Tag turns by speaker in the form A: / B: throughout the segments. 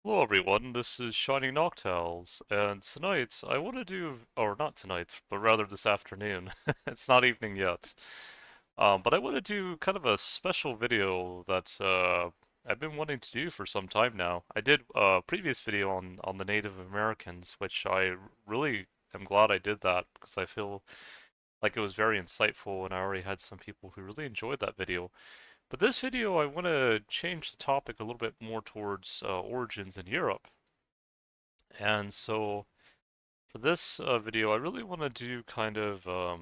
A: Hello everyone, this is Shining Noctowls, and tonight I want to do, or not tonight, but rather this afternoon. It's not evening yet. But I want to do kind of a special video that I've been wanting to do for some time now. I did a previous video on the Native Americans, which I really am glad I did that because I feel like it was very insightful and I already had some people who really enjoyed that video. But this video, I want to change the topic a little bit more towards origins in Europe. And so for this video, I really want to do kind of a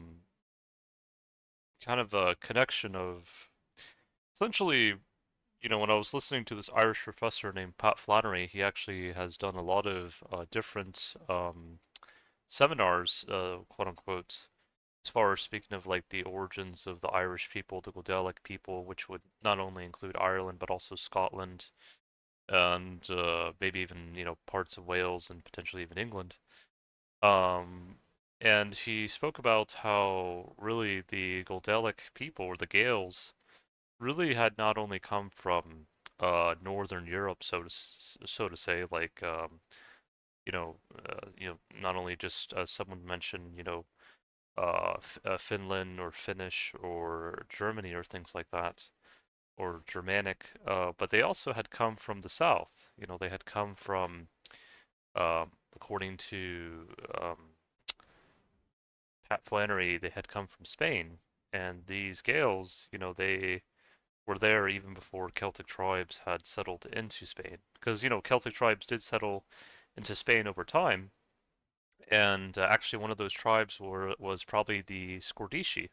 A: connection of essentially, when I was listening to this Irish professor named Pat Flannery, he actually has done a lot of different seminars, quote unquote, as far as speaking of like the origins of the Irish people, the Gaelic people, which would not only include Ireland but also Scotland and maybe even parts of Wales and potentially even England. Um, and he spoke about how really the Goldelic people, or the Gaels, really had not only come from Northern Europe, so to say, like not only just as someone mentioned, Finland or Finnish or Germany or things like that, or Germanic, but they also had come from the south. They had come from, according to Pat Flannery, they had come from Spain, and these Gaels, they were there even before Celtic tribes had settled into Spain. Because, Celtic tribes did settle into Spain over time, and actually one of those tribes was probably the Scordisci.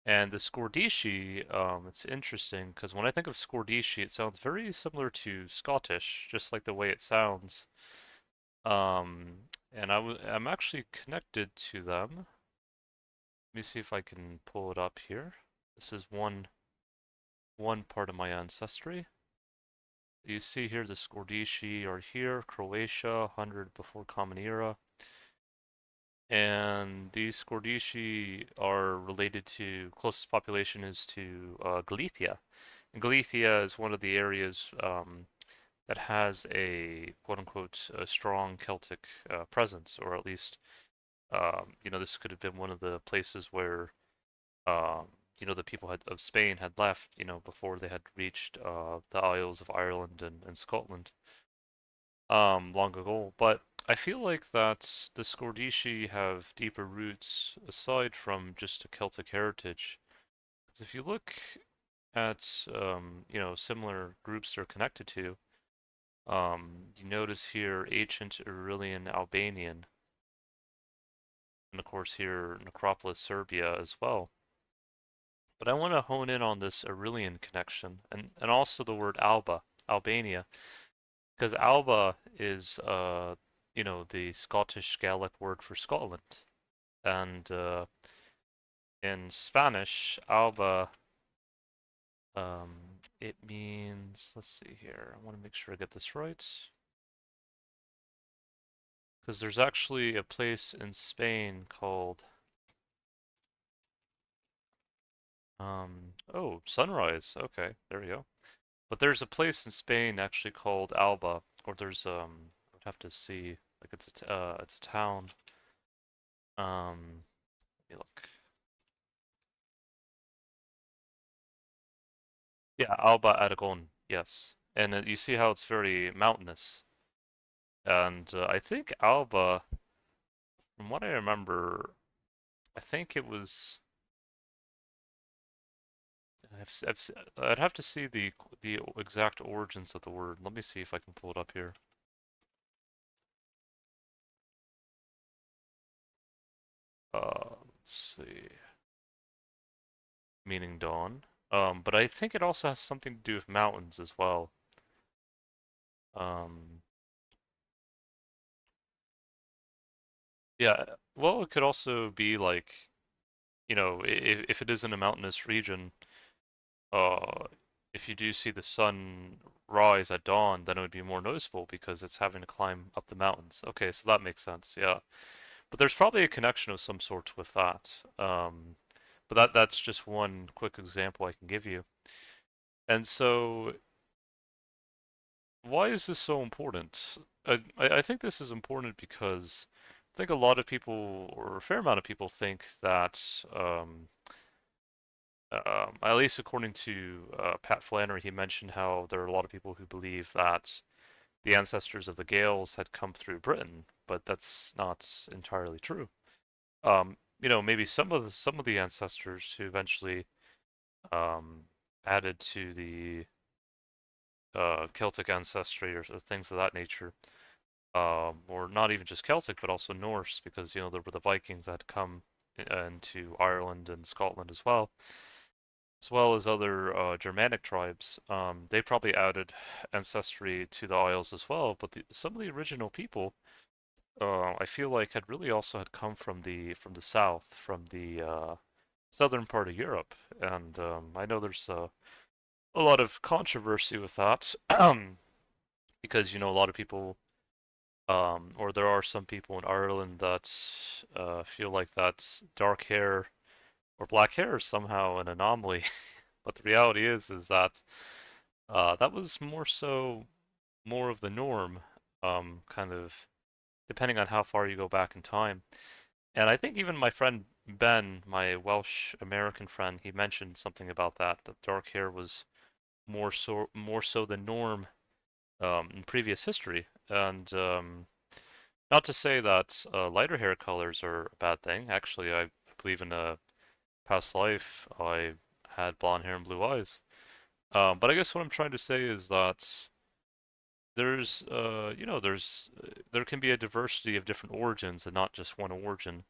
A: And the Scordisci, it's interesting because when I think of Scordisci, it sounds very similar to Scottish, just like the way it sounds. And I'm actually connected to them. Let me see if I can pull it up here. This is one part of my ancestry. You see here the Scordisci are here, Croatia, 100 before Common Era. And these Scordisci are related to, closest population is to Galicia. And Galicia is one of the areas that has a quote unquote a strong Celtic presence, or at least, this could have been one of the places where um, the people of Spain had left, before they had reached the Isles of Ireland and Scotland long ago. But I feel like that the Scordisci have deeper roots aside from just a Celtic heritage. 'Cause if you look at similar groups they're connected to, you notice here ancient Aurelian Albanian, and of course here Necropolis Serbia as well. But I want to hone in on this Aurelian connection and also the word Alba, Albania, because Alba is the Scottish Gaelic word for Scotland, and in Spanish, Alba it means, let's see here. I want to make sure I get this right, because there's actually a place in Spain called oh, sunrise. Okay, there we go. But there's a place in Spain actually called Alba, or there's I would have to see, like it's a town. Let me look. Yeah, Alba Aragon. Yes, and you see how it's very mountainous. And I think Alba, from what I remember, I think it was. I'd have to see the exact origins of the word. Let me see if I can pull it up here. Let's see. Meaning dawn. But I think it also has something to do with mountains as well. Um, yeah, well, it could also be like, if it is in a mountainous region, uh, if you do see the sun rise at dawn, then it would be more noticeable because it's having to climb up the mountains. Okay, so that makes sense, yeah. But there's probably a connection of some sort with that. But that's just one quick example I can give you. And so why is this so important? I think this is important because I think a lot of people, or a fair amount of people, think that, at least according to Pat Flannery, he mentioned how there are a lot of people who believe that the ancestors of the Gaels had come through Britain, but that's not entirely true. Maybe some of the ancestors who eventually um, added to the Celtic ancestry or things of that nature, or not even just Celtic, but also Norse, because there were the Vikings that had come into Ireland and Scotland as well as other Germanic tribes. They probably added ancestry to the Isles as well, but some of the original people, I feel like, had really also had come from the south, from the southern part of Europe, and I know there's a lot of controversy with that, because a lot of people, or there are some people in Ireland that feel like that dark hair or black hair is somehow an anomaly. But the reality is that that was more of the norm, kind of depending on how far you go back in time. And I think even my friend Ben, my Welsh American friend, he mentioned something about that dark hair was more so the norm in previous history. And not to say that lighter hair colors are a bad thing. Actually, I believe in a past life I had blonde hair and blue eyes. But I guess what I'm trying to say is that there can be a diversity of different origins and not just one origin.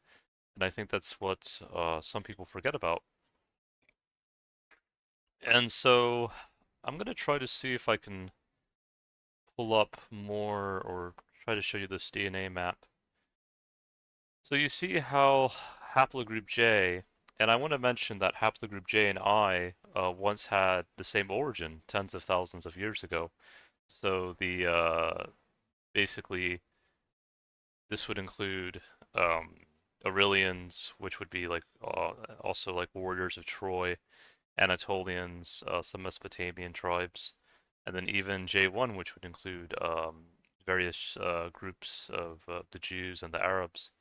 A: And I think that's what some people forget about. And so I'm gonna try to see if I can pull up more or try to show you this DNA map. So you see how haplogroup J, and I want to mention that haplogroup J and I once had the same origin tens of thousands of years ago. So the basically this would include um, Aurelians, which would be like also like warriors of Troy, Anatolians, some Mesopotamian tribes, and then even J1, which would include various groups of the Jews and the Arabs.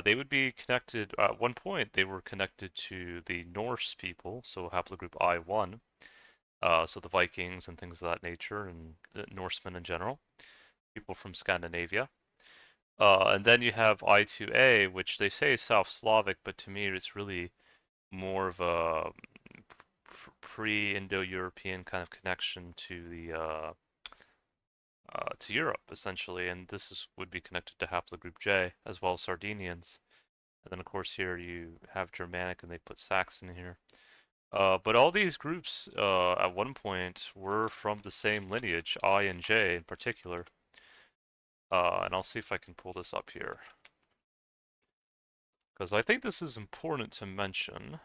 A: They would be connected, at one point, they were connected to the Norse people, so haplogroup I1, so the Vikings and things of that nature, and Norsemen in general, people from Scandinavia. And then you have I2A, which they say is South Slavic, but to me it's really more of a pre-Indo-European kind of connection to Europe, essentially, and would be connected to haplogroup J, as well as Sardinians. And then, of course, here you have Germanic, and they put Saxon here. But all these groups, at one point, were from the same lineage, I and J in particular. And I'll see if I can pull this up here, because I think this is important to mention.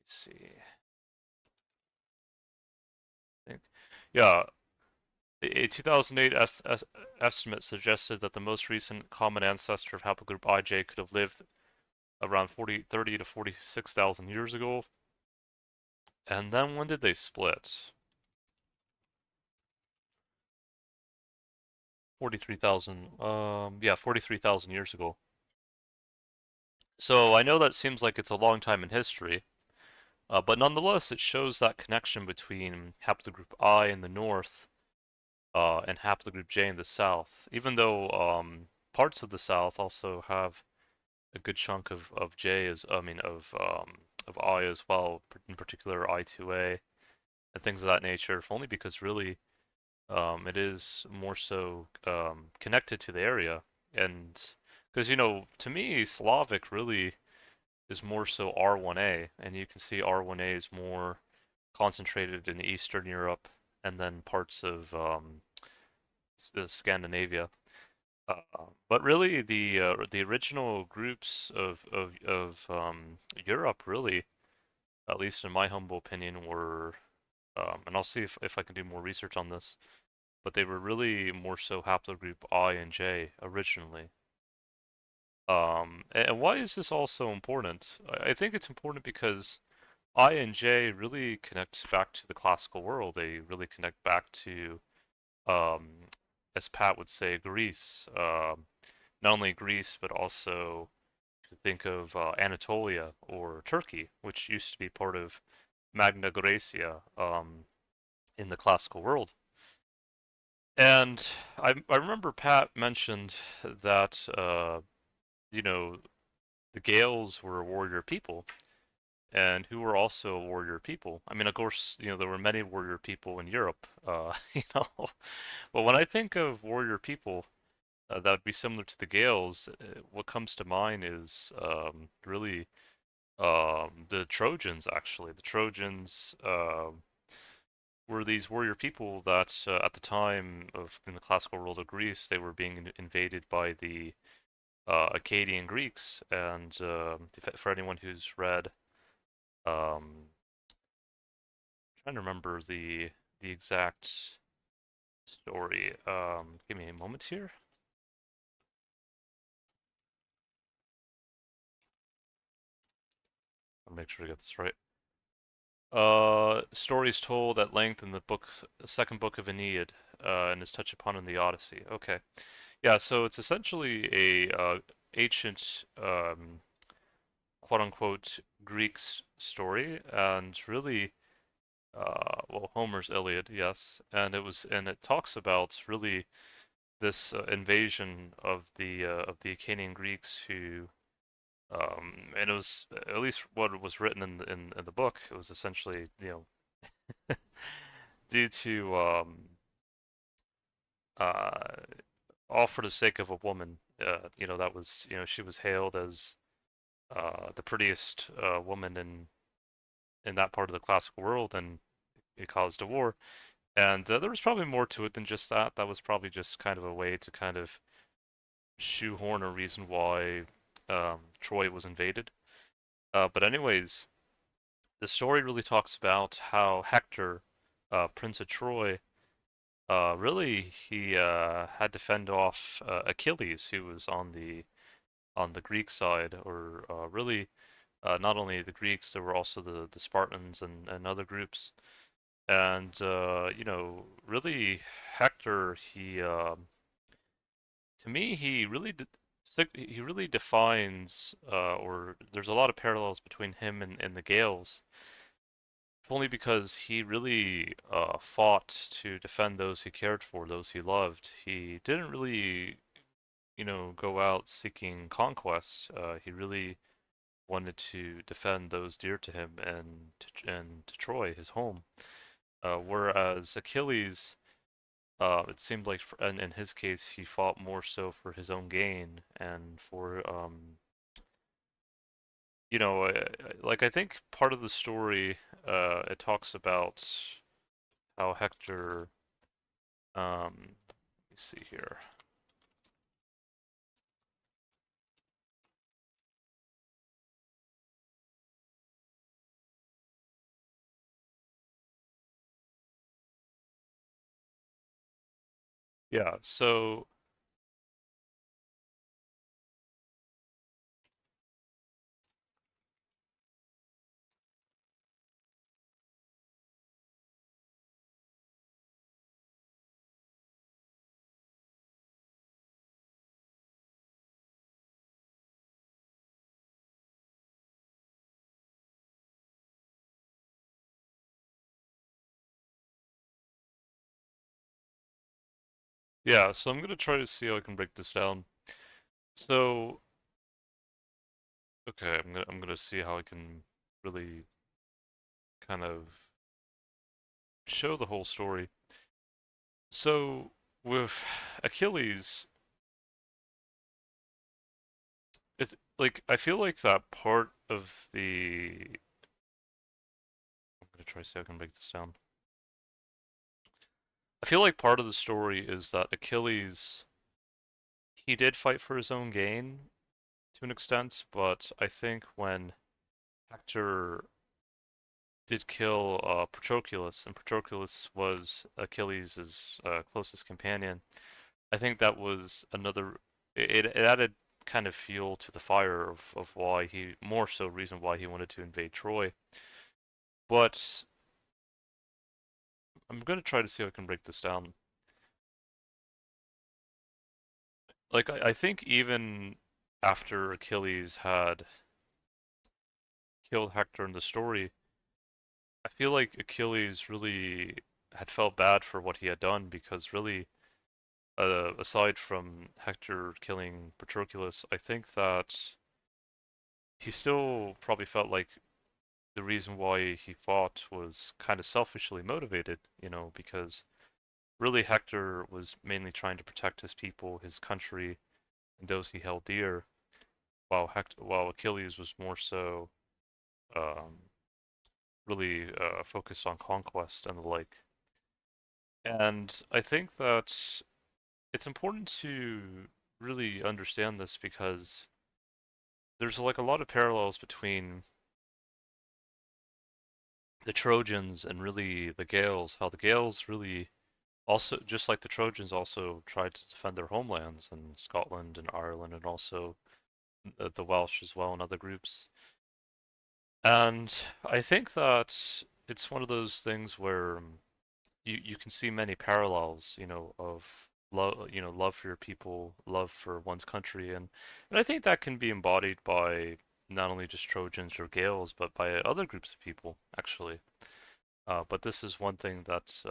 A: Let's see. I think, yeah, a 2008 estimate suggested that the most recent common ancestor of haplogroup IJ could have lived around 30 to 46,000 years ago. And then when did they split? 43,000, yeah, 43,000 years ago. So I know that seems like it's a long time in history, but nonetheless, it shows that connection between haplogroup I in the north and haplogroup J in the south, even though parts of the south also have a good chunk of J as I mean of I as well, in particular I2A and things of that nature, if only because really it is more so connected to the area, and because to me Slavic really is more so R1A, and you can see R1A is more concentrated in Eastern Europe and then parts of Scandinavia. But really, the original groups of Europe, really, at least in my humble opinion, were, and I'll see if I can do more research on this, but they were really more so haplogroup I and J originally. And why is this all so important? I think it's important because I and J really connect back to the classical world. They really connect back to, um, as Pat would say, Greece. Not only Greece, but also to think of Anatolia or Turkey, which used to be part of Magna Graecia in the classical world. And I remember Pat mentioned that you know the Gaels were a warrior people, and who were also a warrior people. I mean, of course, there were many warrior people in Europe, but when I think of warrior people that would be similar to the Gaels, what comes to mind is really the Trojans. Actually, the Trojans were these warrior people that, at the time of in the classical world of Greece, they were being invaded by the Akkadian Greeks, and for anyone who's read, trying to remember the exact story. Give me a moment here. I'll make sure to get this right. Stories told at length in the second book of Aeneid, and is touched upon in the Odyssey. Okay, yeah. So it's essentially a ancient, quote unquote, Greek story, and really, well, Homer's Iliad, yes, and it talks about really this invasion of the Akkadian Greeks who, and it was at least what was written in the book. It was essentially, due to uh, all for the sake of a woman. That was, she was hailed as the prettiest woman in that part of the classical world, and it caused a war. And there was probably more to it than just that. That was probably just kind of a way to kind of shoehorn a reason why Troy was invaded. But anyways, the story really talks about how Hector, Prince of Troy, really he had to fend off Achilles, who was on the Greek side, or really not only the Greeks, there were also the Spartans and other groups. And really Hector, to me, he really defines, or there's a lot of parallels between him and the Gaels, only because he really fought to defend those he cared for, those he loved. He didn't really, go out seeking conquest. He really wanted to defend those dear to him and to Troy, his home. Whereas Achilles, it seemed like in his case, he fought more so for his own gain and for, like I think part of the story, it talks about how Hector, let me see here. Yeah, so yeah, so I'm gonna try to see how I can break this down. So, okay, I'm gonna see how I can really kind of show the whole story. So, with Achilles, it's like I feel like that part of the. I'm gonna try to see how I can break this down. I feel like part of the story is that Achilles, he did fight for his own gain to an extent, but I think when Hector did kill Patroclus, and Patroclus was Achilles' closest companion, I think that was another. It added. kind of fuel to the fire of why he, more so reason why he wanted to invade Troy. But I'm gonna try to see if I can break this down. Like I think even after Achilles had killed Hector in the story, I feel like Achilles really had felt bad for what he had done because really, aside from Hector killing Patroclus, I think that he still probably felt like the reason why he fought was kind of selfishly motivated, because really Hector was mainly trying to protect his people, his country, and those he held dear, while Achilles was more so um, really focused on conquest and the like. And I think that it's important to really understand this because there's like a lot of parallels between the Trojans and really the Gaels, how the Gaels really also, just like the Trojans, also tried to defend their homelands in Scotland and Ireland and also the Welsh as well and other groups. And I think that it's one of those things where you can see many parallels, of love, love for your people, love for one's country, and I think that can be embodied by not only just Trojans or Gaels, but by other groups of people, actually. But this is one thing that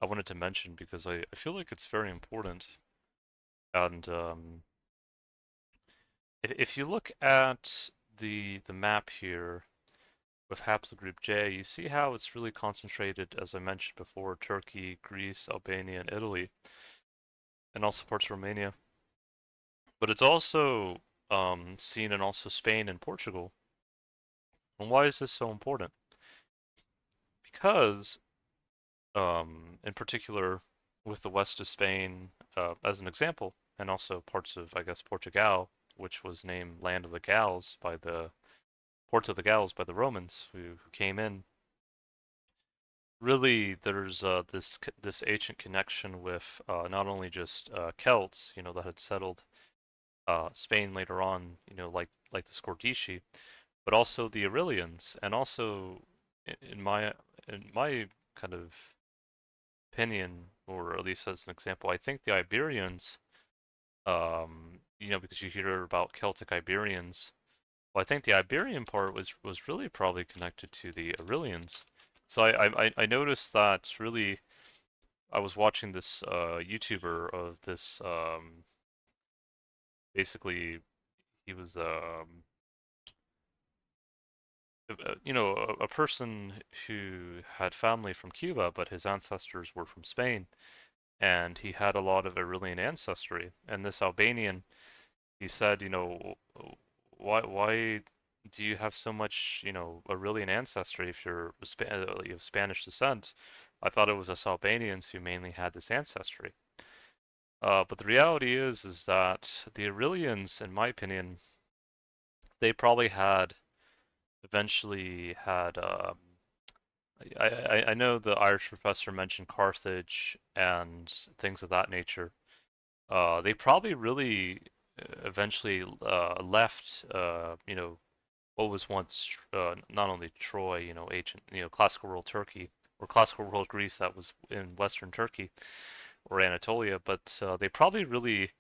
A: I wanted to mention because I feel like it's very important. And if you look at the map here with haplogroup J, you see how it's really concentrated, as I mentioned before, Turkey, Greece, Albania, and Italy, and also parts of Romania. But it's also seen in also Spain and Portugal. And why is this so important? Because, in particular, with the west of Spain, as an example, and also parts of, I guess, Portugal, which was named Land of the Gaels by the Port of the Gaels by the Romans who came in. Really, there's this ancient connection with not only just Celts, that had settled Spain later on, like the Scordisci, but also the Aurelians, and also in my kind of opinion, or at least as an example, I think the Iberians, because you hear about Celtic Iberians. Well, I think the Iberian part was really probably connected to the Aurelians. So I noticed that really I was watching this YouTuber of this basically he was a person who had family from Cuba, but his ancestors were from Spain, and he had a lot of Aurelian ancestry. And this Albanian, he said, why do you have so much, Aurelian ancestry if you have Spanish descent? I thought it was us Albanians who mainly had this ancestry. But the reality is that the Aurelians, in my opinion, they probably had eventually had. I know the Irish professor mentioned Carthage and things of that nature. They probably really eventually left, what was once not only Troy, ancient, classical world Turkey or classical world Greece that was in Western Turkey or Anatolia, but they probably really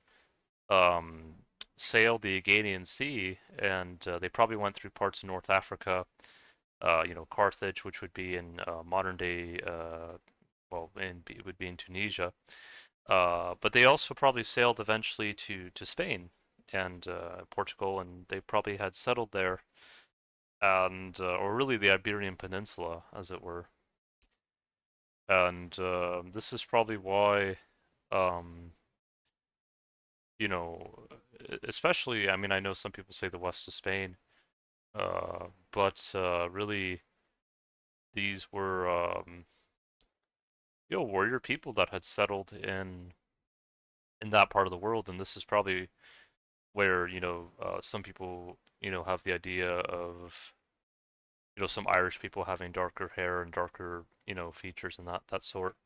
A: um, sailed the Aegean Sea, and they probably went through parts of North Africa. Carthage, which would be in modern day, well, it would be in Tunisia. But they also probably sailed eventually to Spain and Portugal, and they probably had settled there, and or really the Iberian Peninsula, as it were. And this is probably why, um, you know, especially, I mean, I know some people say the west of Spain, but really these were, warrior people that had settled in that part of the world, and this is probably where, some people, have the idea of, some Irish people having darker hair and darker, features and that sort.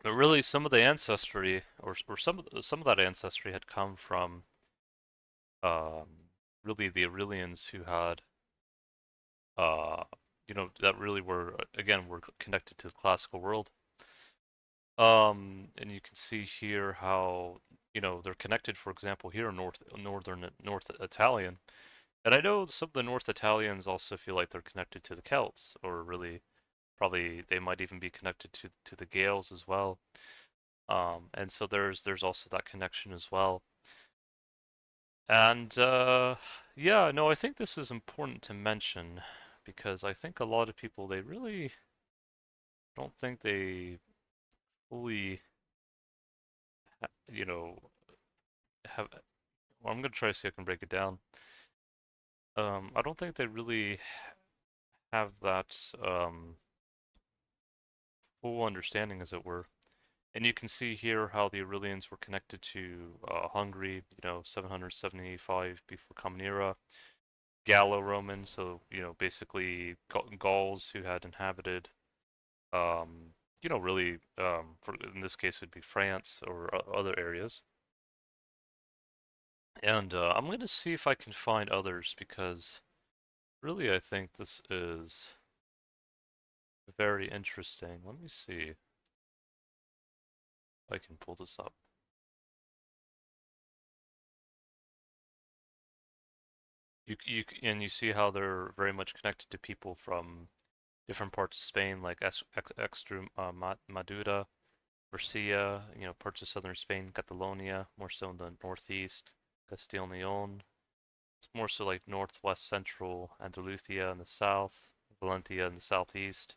A: But really, some of the ancestry, or some of that ancestry had come from really the Aurelians who had uh, that really were again were connected to the classical world. And you can see here how they're connected. For example, here in North Italian, and I know some of the North Italians also feel like they're connected to the Celts, or really probably they might even be connected to the Gaels as well. And so there's also that connection as well. And yeah, no, I think this is important to mention because I think a lot of people they really don't think they fully, you know, have. Well, I'm gonna try to see if I can break it down. I don't think they really have that full understanding, as it were. And you can see here how the Aurelians were connected to Hungary, 775 before Common Era, Gallo-Romans, so basically Gauls who had inhabited, really, for in this case it'd be France or other areas. And I'm going to see if I can find others because really I think this is very interesting. Let me see if I can pull this up. And you see how they're very much connected to people from different parts of Spain, like Madura, Murcia, parts of southern Spain, Catalonia, more so in the northeast, Castile and Leon. It's more so like northwest central Andalusia in the south, Valencia in the southeast.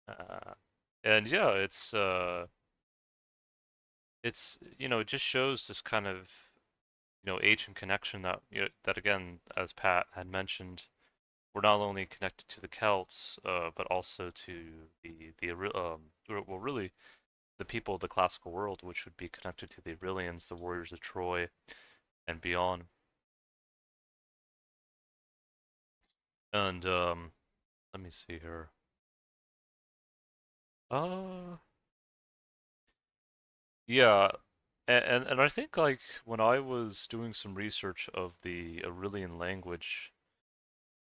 A: Uh, and yeah, it just shows this kind of ancient connection that that again, as Pat had mentioned, we're not only connected to the Celts, but also to well, really the people of the classical world, which would be connected to the Aurelians, the warriors of Troy, and beyond. And let me see here. Uh, yeah, and I think like when I was doing some research of the Aurelian language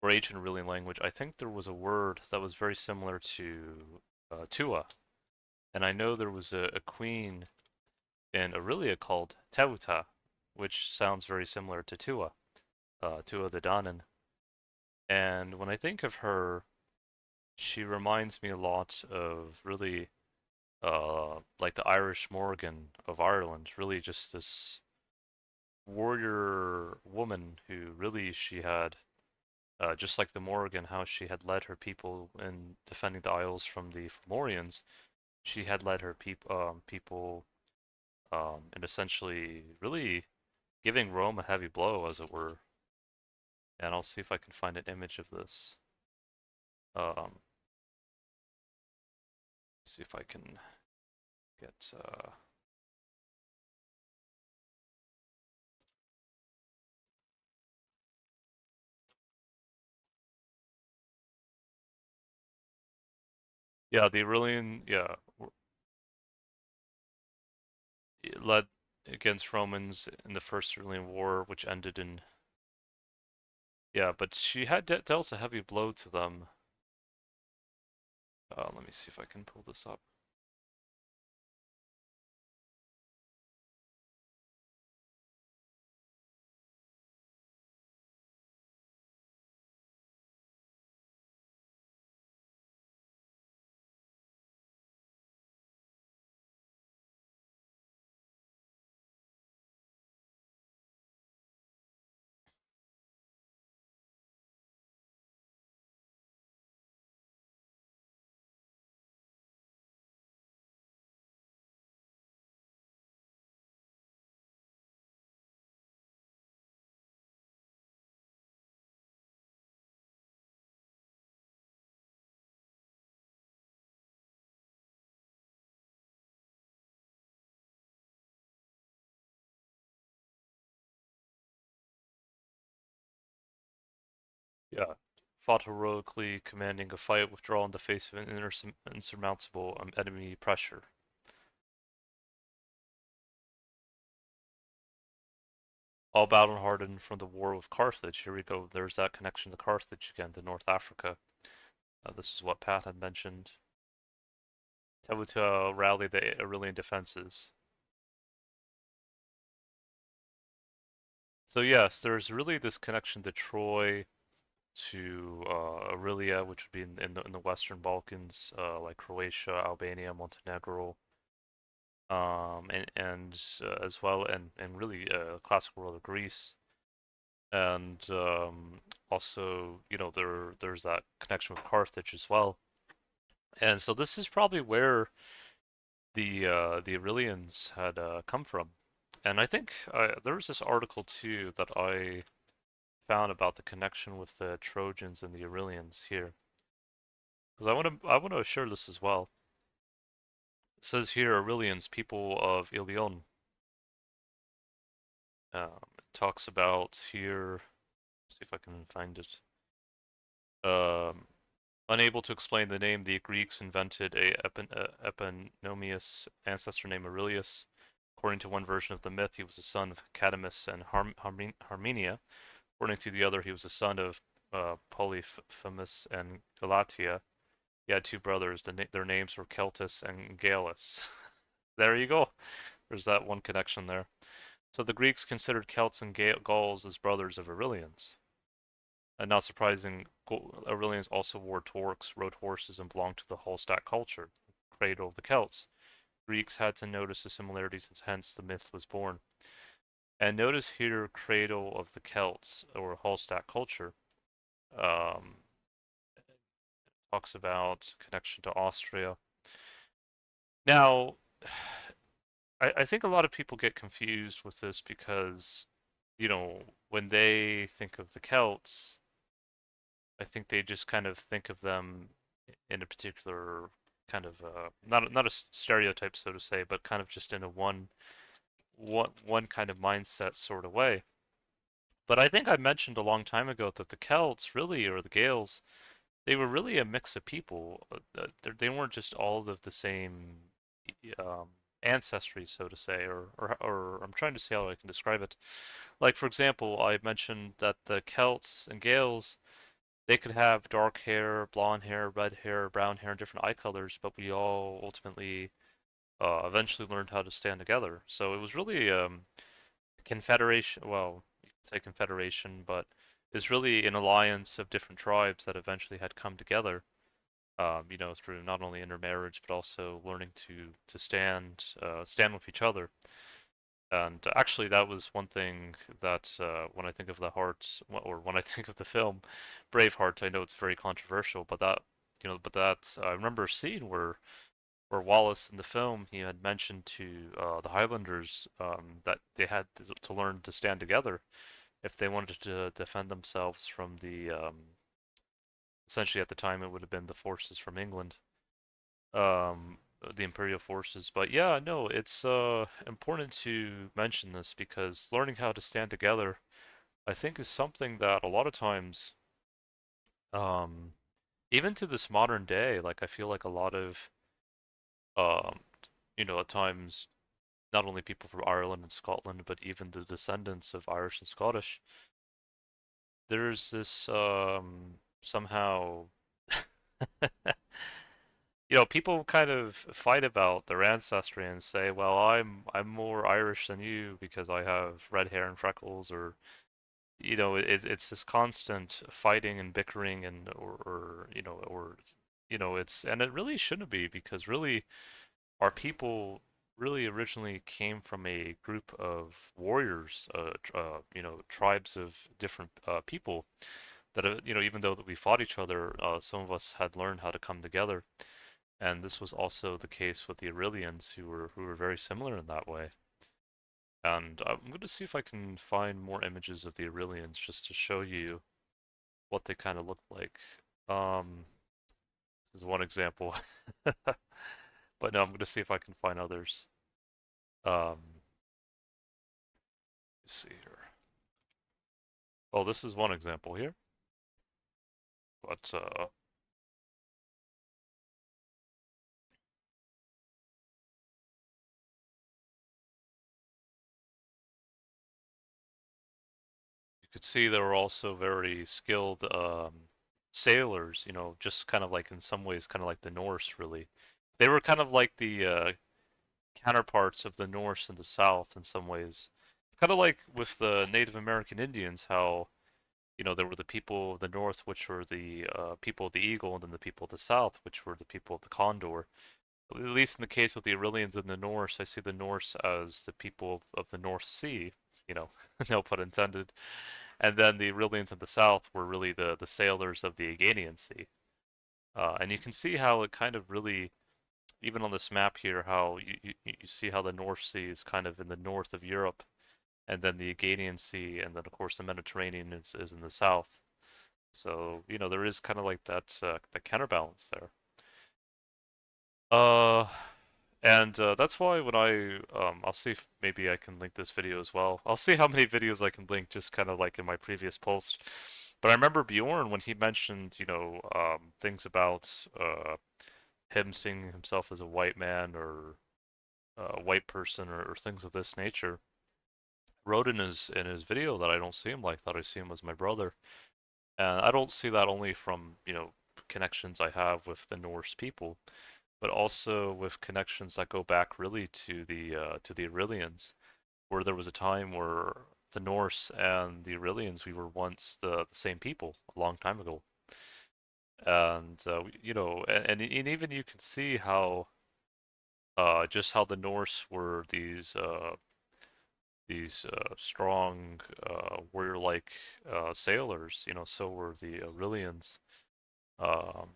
A: or ancient Aurelian language, I think there was a word that was very similar to Tua, and I know there was a queen in Aurelia called Teuta, which sounds very similar to Tua, Tua the Danan. And when I think of her, she reminds me a lot of really like the Irish Morgan of Ireland, really just this warrior woman who really she had just like the Morgan, how she had led her people in defending the Isles from the Fomorians, she had led her people and essentially really giving Rome a heavy blow, as it were. And I'll see if I can find an image of this. Um, see if I can get. Yeah, the Aurelian, yeah, led against Romans in the First Aurelian War, which ended in. Yeah, but she had dealt a heavy blow to them. Let me see if I can pull this up. Yeah, fought heroically, commanding a fight, withdrawal in the face of an insurmountable enemy pressure. all battle hardened from the war with Carthage. Here we go. There's that connection to Carthage again, to North Africa. This is what Pat had mentioned. Able to rally the Aurelian defenses. So yes, there's really this connection to Troy, to Aurelia, which would be in the Western Balkans, like Croatia, Albania, Montenegro, and as well, and really classical world of Greece, and also there's that connection with Carthage as well, and so this is probably where the Aurelians had come from, and I think there was this article too that I found about the connection with the Trojans and the Aurelians here, because I want to share this as well. It says here Aurelians, people of Ilion. It talks about here. See if I can find it. Um, Unable to explain the name, the Greeks invented a eponymous ancestor named Aurelius. According to one version of the myth, he was the son of Cadamus and Harmenia. According to the other, he was the son of Polyphemus and Galatia. He had two brothers. Their names were Celtus and Gaelus. There you go. There's that one connection there. So the Greeks considered Celts and Gauls as brothers of Aurelians. And not surprising, Aurelians also wore torques, rode horses, and belonged to the Hallstatt culture, cradle of the Celts. Greeks had to notice the similarities, and hence the myth was born. And notice here, cradle of the Celts, or Hallstatt culture, um, talks about connection to Austria. Now, I think a lot of people get confused with this because, when they think of the Celts, I think they just kind of think of them in a particular kind of not a stereotype, so to say, but kind of just in a one kind of mindset sort of way. But I think I mentioned a long time ago that the Celts really, or the Gaels, they were really a mix of people. They weren't just all of the same um, ancestry, so to say, or I'm trying to see how I can describe it. Like for example, I mentioned that the Celts and Gaels, they could have dark hair, blonde hair, red hair, brown hair, and different eye colors, but we all ultimately eventually learned how to stand together. So it was really confederation. Well, you could say confederation, but it's really an alliance of different tribes that eventually had come together. Through not only intermarriage but also learning to stand with each other. And actually, that was one thing that when I think of the heart, or when I think of the film Braveheart, I know it's very controversial, but that I remember a scene where Wallace in the film he had mentioned to the Highlanders that they had to learn to stand together if they wanted to defend themselves from the essentially at the time it would have been the forces from England, um, the Imperial forces. But yeah, no, it's important to mention this because learning how to stand together, I think, is something that a lot of times, um, even to this modern day, like I feel like a lot of, um, at times, not only people from Ireland and Scotland, but even the descendants of Irish and Scottish, there's this somehow people kind of fight about their ancestry and say, "Well, I'm more Irish than you because I have red hair and freckles," or it's this constant fighting and bickering and it's and it really shouldn't be because really our people really originally came from a group of warriors, tribes of different people that even though that we fought each other, some of us had learned how to come together. And this was also the case with the Aurelians, who were very similar in that way. And I'm going to see if I can find more images of the Aurelians just to show you what they kind of look like. Um, this is one example, but no, I'm going to see if I can find others. Let's see here. Oh, this is one example here, but could see they were also very skilled sailors, you know, just kind of like in some ways, kind of like the Norse, really. They were kind of like the counterparts of the Norse in the South in some ways. It's kind of like with the Native American Indians, how, you know, there were the people of the North, which were the people of the eagle, and then the people of the South, which were the people of the condor. At least in the case with the Aurelians and the Norse, I see the Norse as the people of the North Sea, you know, no pun intended. And then the Aurelians in the South were really the sailors of the Aegean Sea. And you can see how it kind of really, even on this map here, how you see how the North Sea is kind of in the north of Europe, and then the Aegean Sea, and then of course the Mediterranean is in the south. So, you know, there is kind of like that counterbalance there. Uh, and that's why when I'll see if maybe I can link this video as well. I'll see how many videos I can link, just kind of like in my previous post. But I remember Bjorn when he mentioned, you know, things about him seeing himself as a white man or a white person or things of this nature. Wrote in his video that I don't see him like that. I see him as my brother, and I don't see that only from, you know, connections I have with the Norse people, but also with connections that go back really to the Aurelians, where there was a time where the Norse and the Aurelians, we were once the same people a long time ago. And you know, and even you can see how just how the Norse were these strong warrior-like sailors, you know, so were the Aurelians. Um,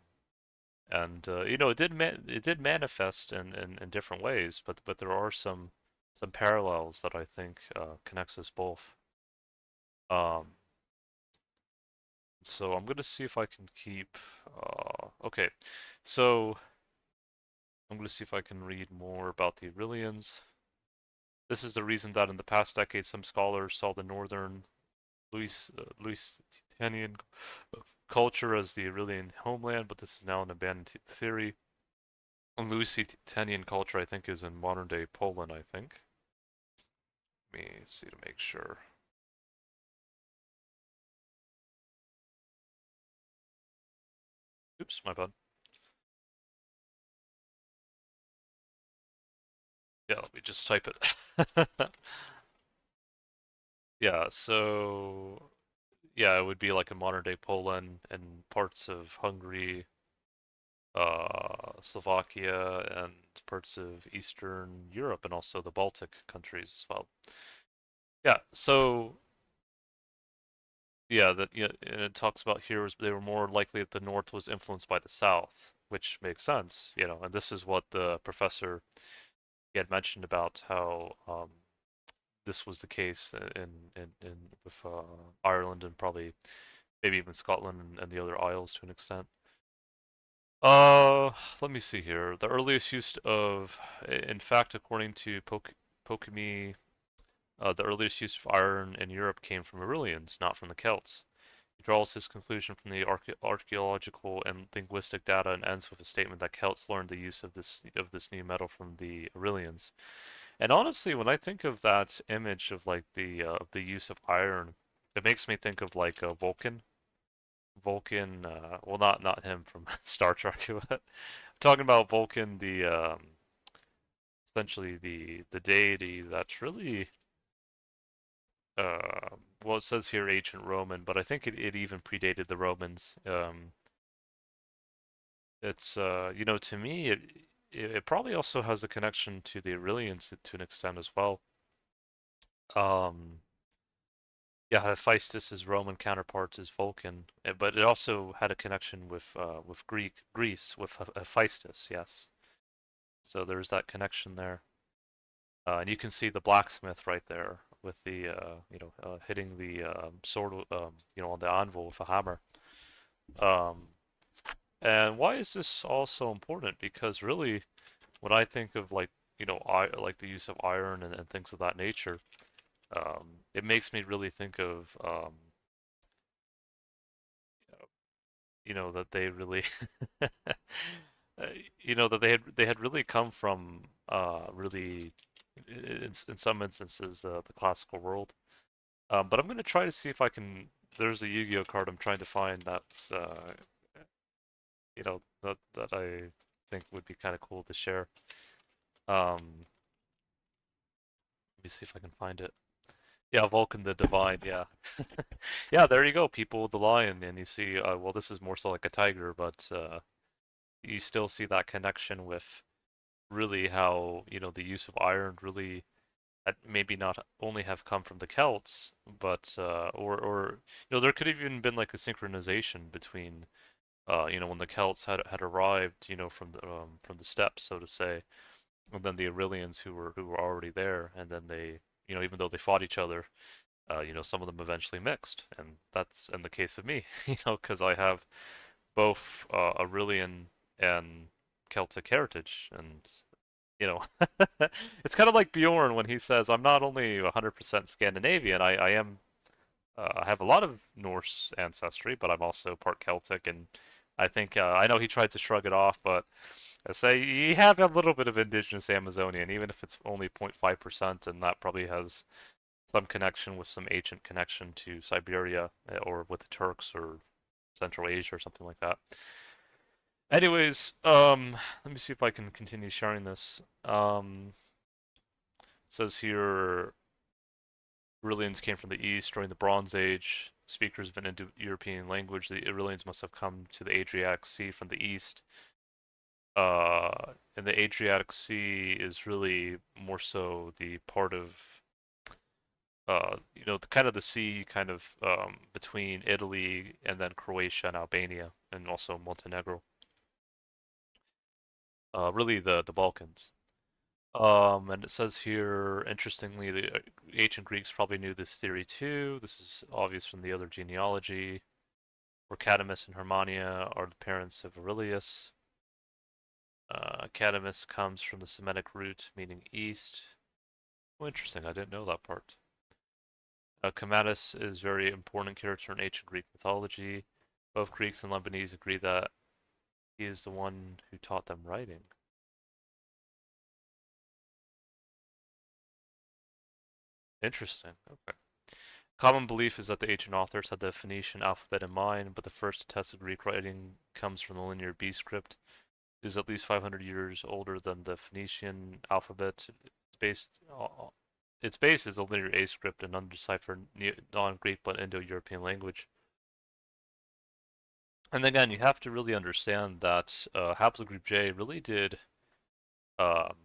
A: and you know, it did manifest in different ways, but there are some parallels that I think connects us both. Um, so I'm gonna see if I can keep. Okay, so I'm gonna see if I can read more about the Aurelians. This is the reason that in the past decade, some scholars saw the northern Lusitanian culture as the Aurelian homeland, but this is now an abandoned theory. Lusitanian culture, I think, is in modern day Poland, I think. Let me see to make sure. Oops, my bad. Yeah, let me just type it. Yeah, so yeah, it would be like a modern day Poland and parts of Hungary, Slovakia, and parts of Eastern Europe, and also the Baltic countries as well. Yeah, so yeah, that yeah, and it talks about here was they were more likely that the North was influenced by the South, which makes sense, you know, and this is what the professor he had mentioned about how this was the case in with Ireland and probably maybe even Scotland and the other Isles to an extent. Uh, Let me see here. The earliest use of, in fact, according to Pokemi, the earliest use of iron in Europe came from Aurelians, not from the Celts. He draws his conclusion from the archaeological and linguistic data and ends with a statement that Celts learned the use of this new metal from the Aurelians. And honestly, when I think of that image of the use of iron, it makes me think of like Vulcan. Vulcan, well, not him from Star Trek, but talking about Vulcan, the essentially the deity that's really well, it says here ancient Roman, but I think it even predated the Romans. It's you know, to me it probably also has a connection to the Aurelians to an extent as well. Um, yeah, Hephaestus's Roman counterpart is Vulcan, but it also had a connection with Greece with Hephaestus. Yes, so there's that connection there. And you can see the blacksmith right there with the you know, hitting the sword, you know, on the anvil with a hammer. Um, and why is this all so important? Because really, when I think of like, you know, I like the use of iron and things of that nature, it makes me really think of you know, that they really you know, that they had really come from really in some instances the classical world. But I'm gonna try to see if I can. There's a Yu-Gi-Oh card I'm trying to find that's that I think would be kind of cool to share. Let me see if I can find it. Yeah, Vulcan the Divine. Yeah, yeah. There you go, people. The lion, and you see. Well, this is more so like a tiger, but you still see that connection with really how the use of iron really that maybe not only have come from the Celts, but or there could have even been like a synchronization between when the Celts had arrived, from the steppes, so to say, and then the Aurelians who were already there, and then they, even though they fought each other, some of them eventually mixed, and that's in the case of me, because I have both Aurelian and Celtic heritage, and you know, it's kind of like Bjorn when he says, "I'm not only 100% Scandinavian. I am. I have a lot of Norse ancestry, but I'm also part Celtic." And I think I know he tried to shrug it off, but I say you have a little bit of indigenous Amazonian, even if it's only 0.5%, and that probably has some connection with some ancient connection to Siberia or with the Turks or Central Asia or something like that. Anyways, let me see if I can continue sharing this. Says here, Aurelians came from the east during the Bronze Age. Speakers of an Indo-European language, the Aurelians must have come to the Adriatic Sea from the east. And the Adriatic Sea is really more so the part of, kind of the sea kind of between Italy and then Croatia and Albania and also Montenegro. Really the Balkans. And it says here, interestingly, the ancient Greeks probably knew this theory too. This is obvious from the other genealogy, where Cadamus and Hermania are the parents of Aurelius. Cadamus comes from the Semitic root meaning east. Oh, interesting. I didn't know that part. Comatus is a very important character in ancient Greek mythology. Both Greeks and Lebanese agree that he is the one who taught them writing. Interesting. Okay. Common belief is that the ancient authors had the Phoenician alphabet in mind, but the first attested Greek writing comes from the Linear B script. It is at least 500 years older than the Phoenician alphabet. Its base is the Linear A script, an undeciphered non-Greek but Indo-European language. And again, you have to really understand that haplogroup J really did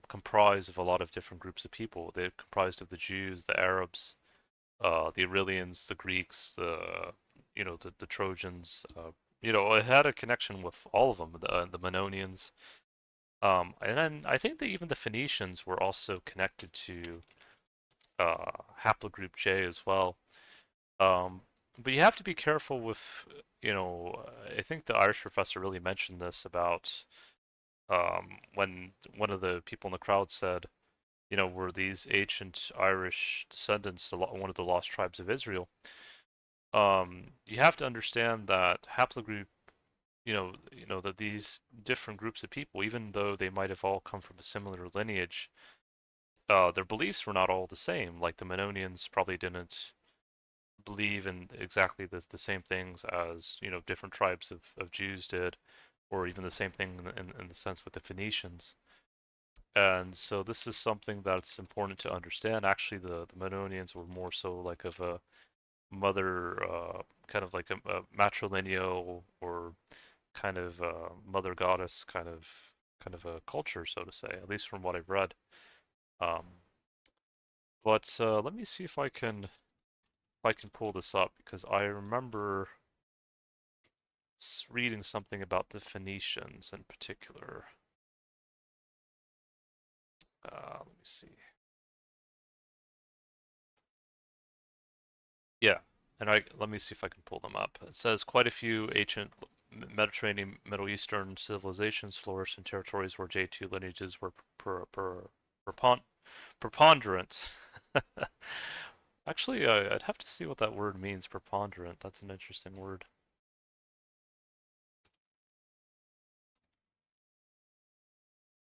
A: comprise of a lot of different groups of people. They comprised of the Jews, the Arabs, the Aurelians, the Greeks, the Trojans. It had a connection with all of them, the Mannonians. And then I think that even the Phoenicians were also connected to haplogroup J as well. Um, but you have to be careful with, I think the Irish professor really mentioned this about when one of the people in the crowd said, were these ancient Irish descendants one of the lost tribes of Israel? You have to understand that haplogroup, that these different groups of people, even though they might have all come from a similar lineage, their beliefs were not all the same. Like the Mannonians probably didn't believe in exactly the same things as, different tribes of Jews did, or even the same thing in the sense with the Phoenicians. And so this is something that's important to understand. Actually, the Mannonians were more so like of a mother, kind of like a matrilineal or kind of mother goddess kind of a culture, so to say, at least from what I've read. Um, but let me see if I can pull this up because I remember reading something about the Phoenicians in particular. Let me see. Yeah, and let me see if I can pull them up. It says quite a few ancient Mediterranean Middle Eastern civilizations flourished in territories where J2 lineages were preponderant. Actually, I'd have to see what that word means, preponderant. That's an interesting word.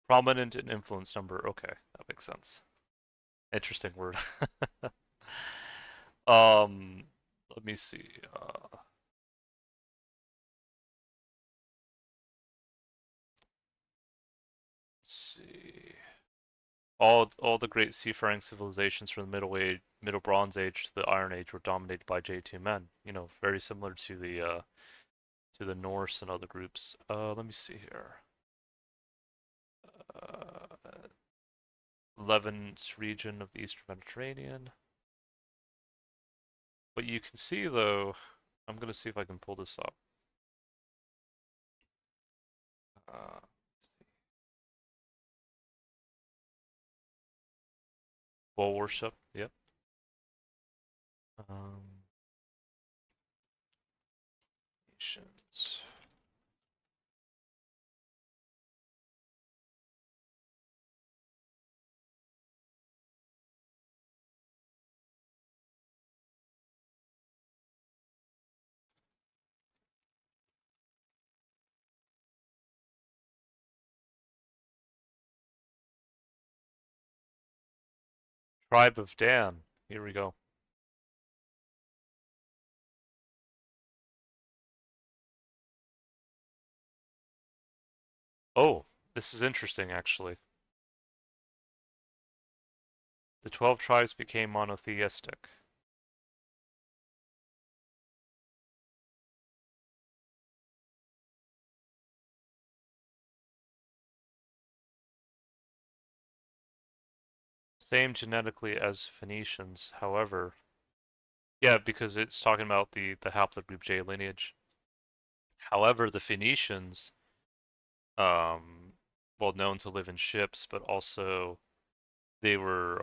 A: Prominent and influence number. Okay, that makes sense. Interesting word. Um, Let me see. Let's see. All the great seafaring civilizations from the Middle Bronze Age to the Iron Age were dominated by J2 men. You know, very similar to the Norse and other groups. Let me see here. Uh, Levant region of the Eastern Mediterranean. What you can see though, I'm gonna see if I can pull this up. Let's see. Wall worship. Yep. Um, Nations. Tribe of Dan. Here we go. Oh, this is interesting actually. The 12 tribes became monotheistic. Same genetically as Phoenicians, however. Yeah, because it's talking about the haplogroup J lineage. However, the Phoenicians, um, well known to live in ships, but also they were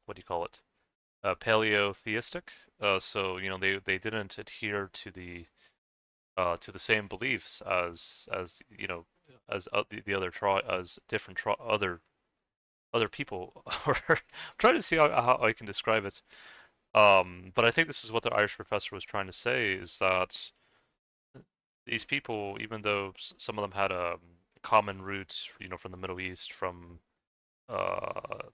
A: what do you call it? Paleotheistic. So you know they didn't adhere to the same beliefs as you know as the other as different other people. Or I'm trying to see how I can describe it. But I think this is what the Irish professor was trying to say is that these people, even though some of them had common roots, you know, from the Middle East, from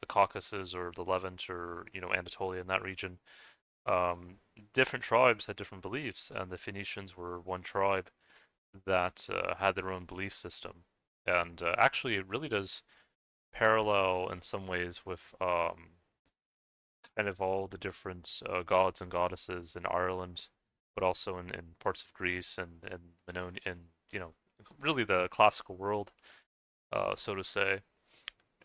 A: the Caucasus or the Levant or you know Anatolia in that region, um, different tribes had different beliefs, and the Phoenicians were one tribe that had their own belief system. And actually, it really does parallel in some ways with kind of all the different gods and goddesses in Ireland, but also in parts of Greece and Minoan in you know really the classical world, so to say.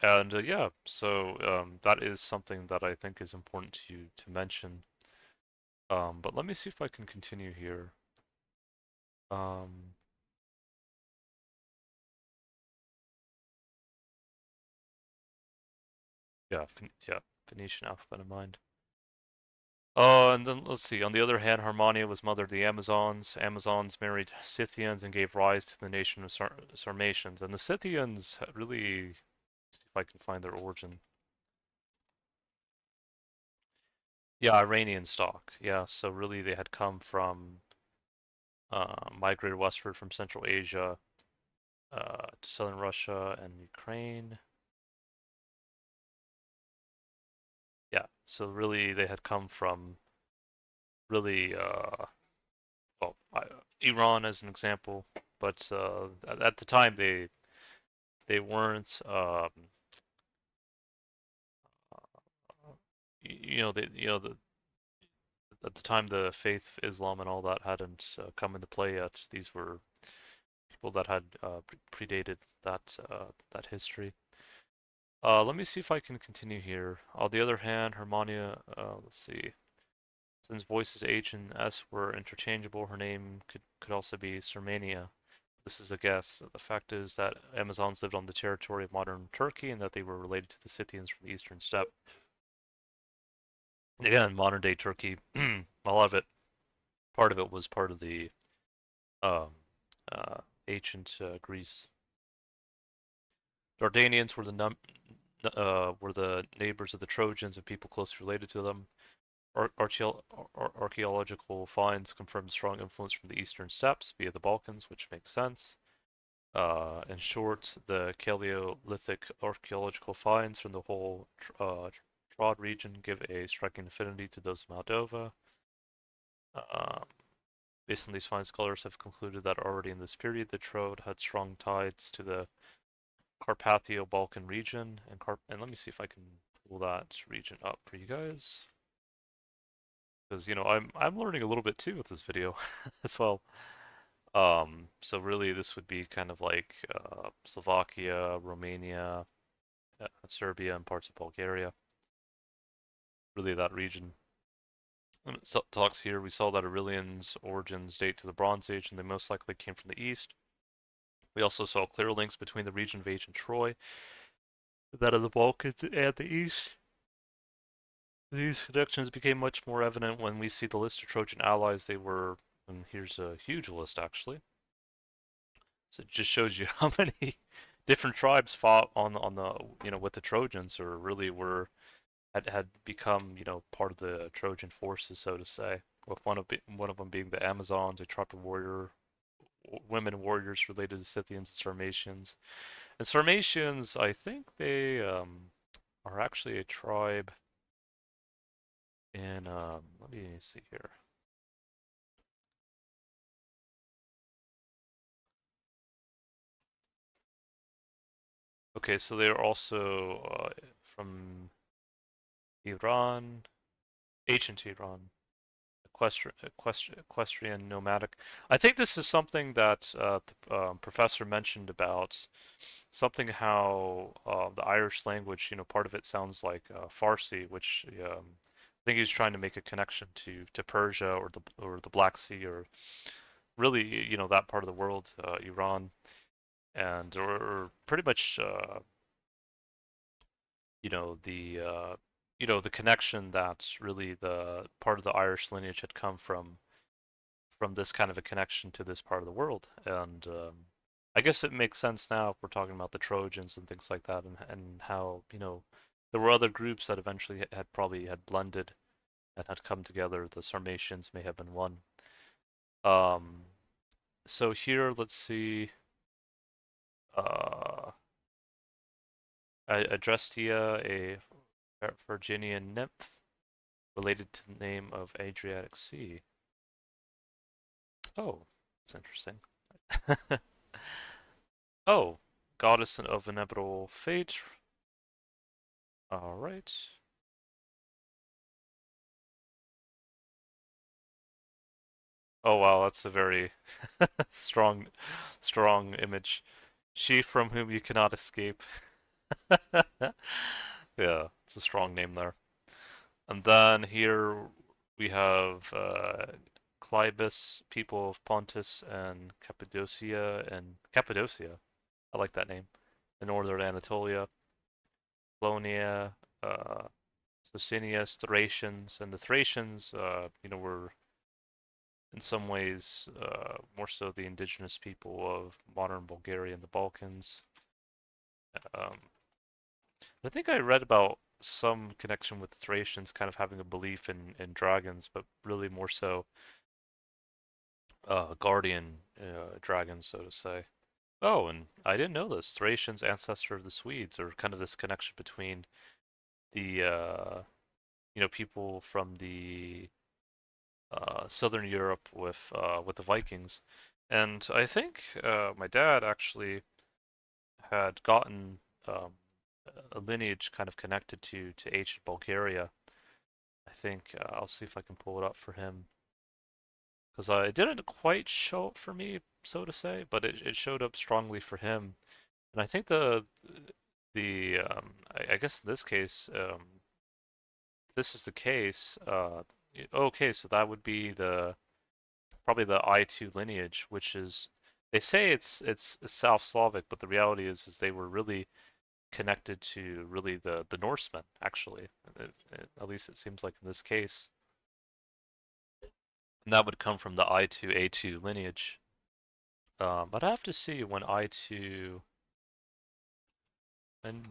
A: And yeah, so that is something that I think is important to mention. But let me see if I can continue here. Um, yeah, yeah, Phoenician alphabet in mind. And then let's see. On the other hand, Harmonia was mother of the Amazons. Amazons married Scythians and gave rise to the nation of Sarmatians. And the Scythians really, let's see if I can find their origin. Yeah, Iranian stock. Yeah, so really they had come from, migrated westward from Central Asia to southern Russia and Ukraine. Yeah, so really they had come from really, well, Iran as an example, but at the time they weren't you know the at the time the faith Islam and all that hadn't come into play yet. These were people that had predated that history. Let me see if I can continue here. On the other hand, Hermione, let's see. Since voices H and S were interchangeable, her name could also be Sermania. This is a guess. The fact is that Amazons lived on the territory of modern Turkey and that they were related to the Scythians from the eastern steppe. Again, modern day Turkey, a lot of it, part of it was part of the um, ancient Greece. Dardanians were the neighbors of the Trojans and people closely related to them. Archaeological finds confirm strong influence from the eastern steppes via the Balkans, which makes sense. In short, the Paleolithic archaeological finds from the whole Trod region give a striking affinity to those of Moldova. Um, Based on these fine scholars have concluded that already in this period the Trod had strong ties to the Carpathio-Balkan region and let me see if I can pull that region up for you guys because I'm learning a little bit too with this video as well. So really this would be kind of like Slovakia, Romania, Serbia, and parts of Bulgaria. Really that region. And it talks here, we saw that Aurelian's origins date to the Bronze Age and they most likely came from the east. We also saw clear links between the region of ancient Troy, that of the Balkans, and the east. These connections became much more evident when we see the list of Trojan allies they were, and here's a huge list actually. So it just shows you how many different tribes fought on the with the Trojans, or really were had become part of the Trojan forces, so to say. With one of them being the Amazons, a tribe of women warriors related to Scythians and Sarmatians. And Sarmatians, I think they are actually a tribe in let me see here. Okay, so they're also from Iran, ancient Iran, equestrian nomadic. I think this is something that the professor mentioned about something how the Irish language, part of it sounds like Farsi, which I think he's trying to make a connection to Persia or the Black Sea or really that part of the world, Iran, and or pretty much the the connection that really the part of the Irish lineage had come from this kind of a connection to this part of the world. And I guess it makes sense now if we're talking about the Trojans and things like that, and how there were other groups that eventually had probably had blended and had come together. The Sarmatians may have been one. Um, so here, let's see. Uh, Adrestia, a Virginian nymph, related to the name of Adriatic Sea. Oh, that's interesting. Oh, goddess of inevitable fate. All right. Oh wow, that's a very strong, strong image. She from whom you cannot escape. Yeah, it's a strong name there. And then here we have Clybis, people of Pontus and Cappadocia. I like that name. The northern Anatolia, Polonia, uh, Socinius, Thracians, and the Thracians, were in some ways more so the indigenous people of modern Bulgaria and the Balkans. Um, I think I read about some connection with the Thracians kind of having a belief in dragons, but really more so guardian dragons, so to say. Oh, and I didn't know this. Thracians, ancestor of the Swedes, or kind of this connection between the people from the Southern Europe with the Vikings. And I think my dad actually had gotten a lineage kind of connected to ancient Bulgaria. I think I'll see if I can pull it up for him because it didn't quite show up for me, so to say, but it showed up strongly for him. And I think I guess in this case, this is the case. Okay, so that would be the probably the I2 lineage, which is they say it's South Slavic, but the reality is they were really connected to really the Norsemen actually. At least it seems like in this case, and that would come from the I2A2 lineage. But I have to see when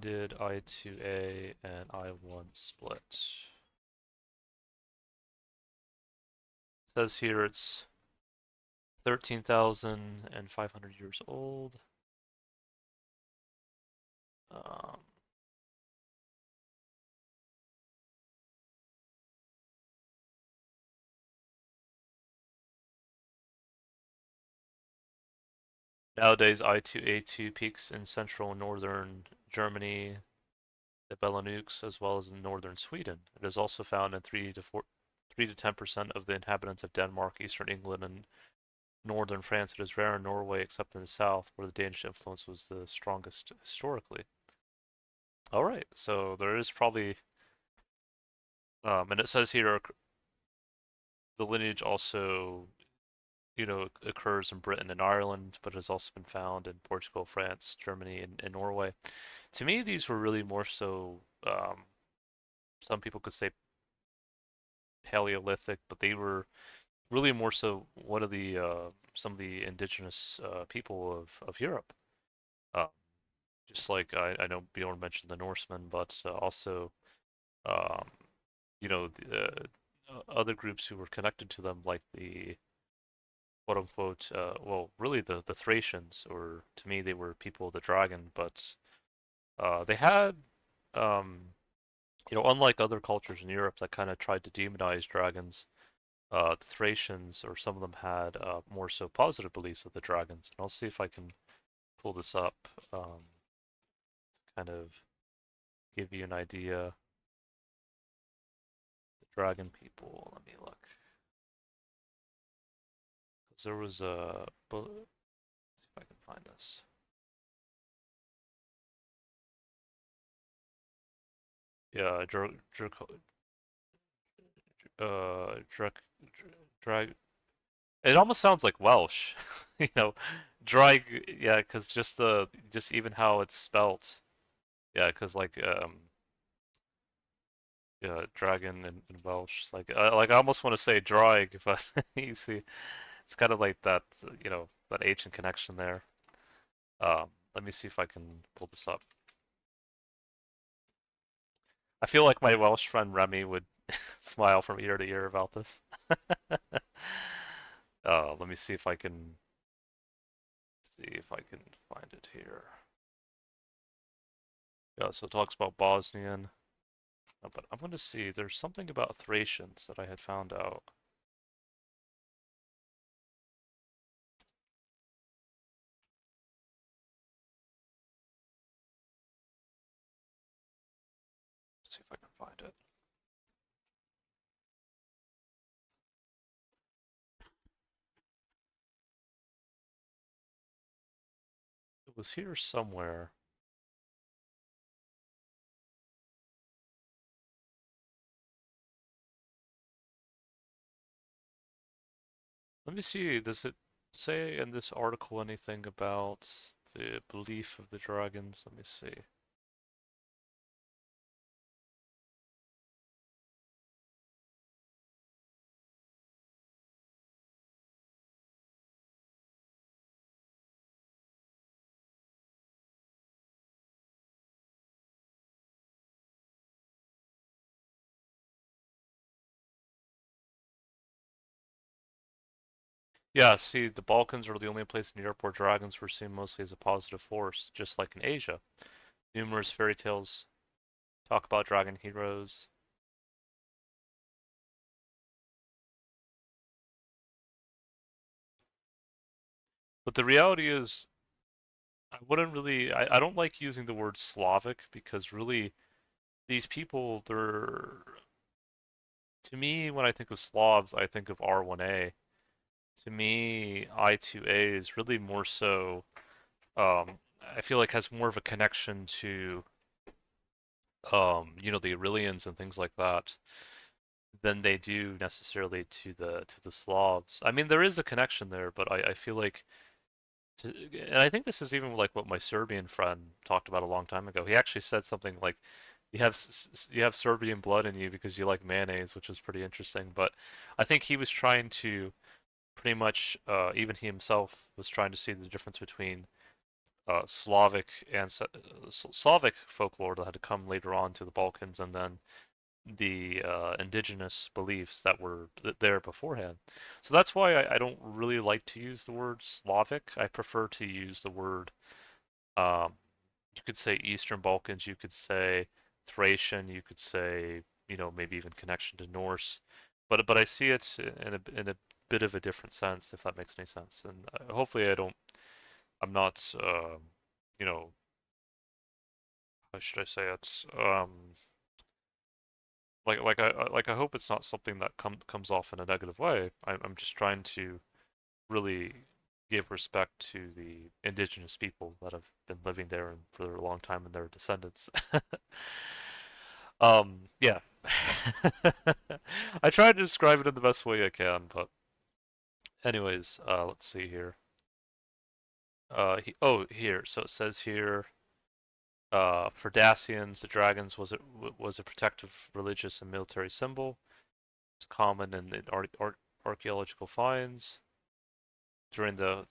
A: did I2A and I1 split? It says here it's 13,500 years old. Um, Nowadays, I2A2 peaks in central and northern Germany, the Benelux, as well as in northern Sweden. It is also found in 3 to 10% of the inhabitants of Denmark, eastern England, and northern France. It is rare in Norway, except in the south, where the Danish influence was the strongest historically. All right, so there is probably, and it says here the lineage also, occurs in Britain and Ireland, but has also been found in Portugal, France, Germany, and Norway. To me, these were really more so, some people could say Paleolithic, but they were really more so one of the some of the indigenous people of Europe. Uh, just like I know Bjorn mentioned the Norsemen, but also um, other groups who were connected to them, like the quote unquote, well, really the Thracians, or to me they were people of the dragon, but they had, um, unlike other cultures in Europe that kind of tried to demonize dragons, the Thracians, or some of them, had more so positive beliefs of the dragons. And I'll see if I can pull this up, to kind of give you an idea. The dragon people. Let me look. 'Cause there was a. Let's see if I can find this. Yeah, drag, drag. It almost sounds like Welsh, you know, drag. Yeah, because just even how it's spelt. Yeah, because like yeah, dragon in Welsh. Like I almost want to say drag, but you see, it's kind of like that, that ancient connection there. Let me see if I can pull this up. I feel like my Welsh friend Remy would smile from ear to ear about this. Let me see if I can find it here. Yeah, so it talks about Bosnian, but I'm going to see. There's something about Thracians that I had found out. Let's see if I can find it. It was here somewhere. Let me see. Does it say in this article anything about the belief of the dragons? Let me see. Yeah, see, the Balkans are the only place in Europe where dragons were seen mostly as a positive force, just like in Asia. Numerous fairy tales talk about dragon heroes. But the reality is, I don't like using the word Slavic, because really, these people, to me, when I think of Slavs, I think of R1A. To me, I2A is really more so, I feel like has more of a connection to, the Aurelians and things like that, than they do necessarily to the Slavs. I mean, there is a connection there, but I feel like, and I think this is even like what my Serbian friend talked about a long time ago. He actually said something like, you have Serbian blood in you because you like mayonnaise, which is pretty interesting. But I think he was trying to pretty much, even he himself was trying to see the difference between Slavic and Slavic folklore that had to come later on to the Balkans, and then the indigenous beliefs that were there beforehand. So that's why I don't really like to use the word Slavic. I prefer to use the word, um, you could say Eastern Balkans, you could say Thracian, you could say, maybe even connection to Norse. But I see it in a bit of a different sense, if that makes any sense. And hopefully I'm not, you know, how should I say it? Like I hope it's not something that comes off in a negative way. I'm just trying to really give respect to the indigenous people that have been living there for a long time and their descendants. Yeah. I tried to describe it in the best way I can, but anyways, let's see here. Oh, here. So it says here, for Dacians, the dragons was a protective religious and military symbol. It's common in archaeological finds. During the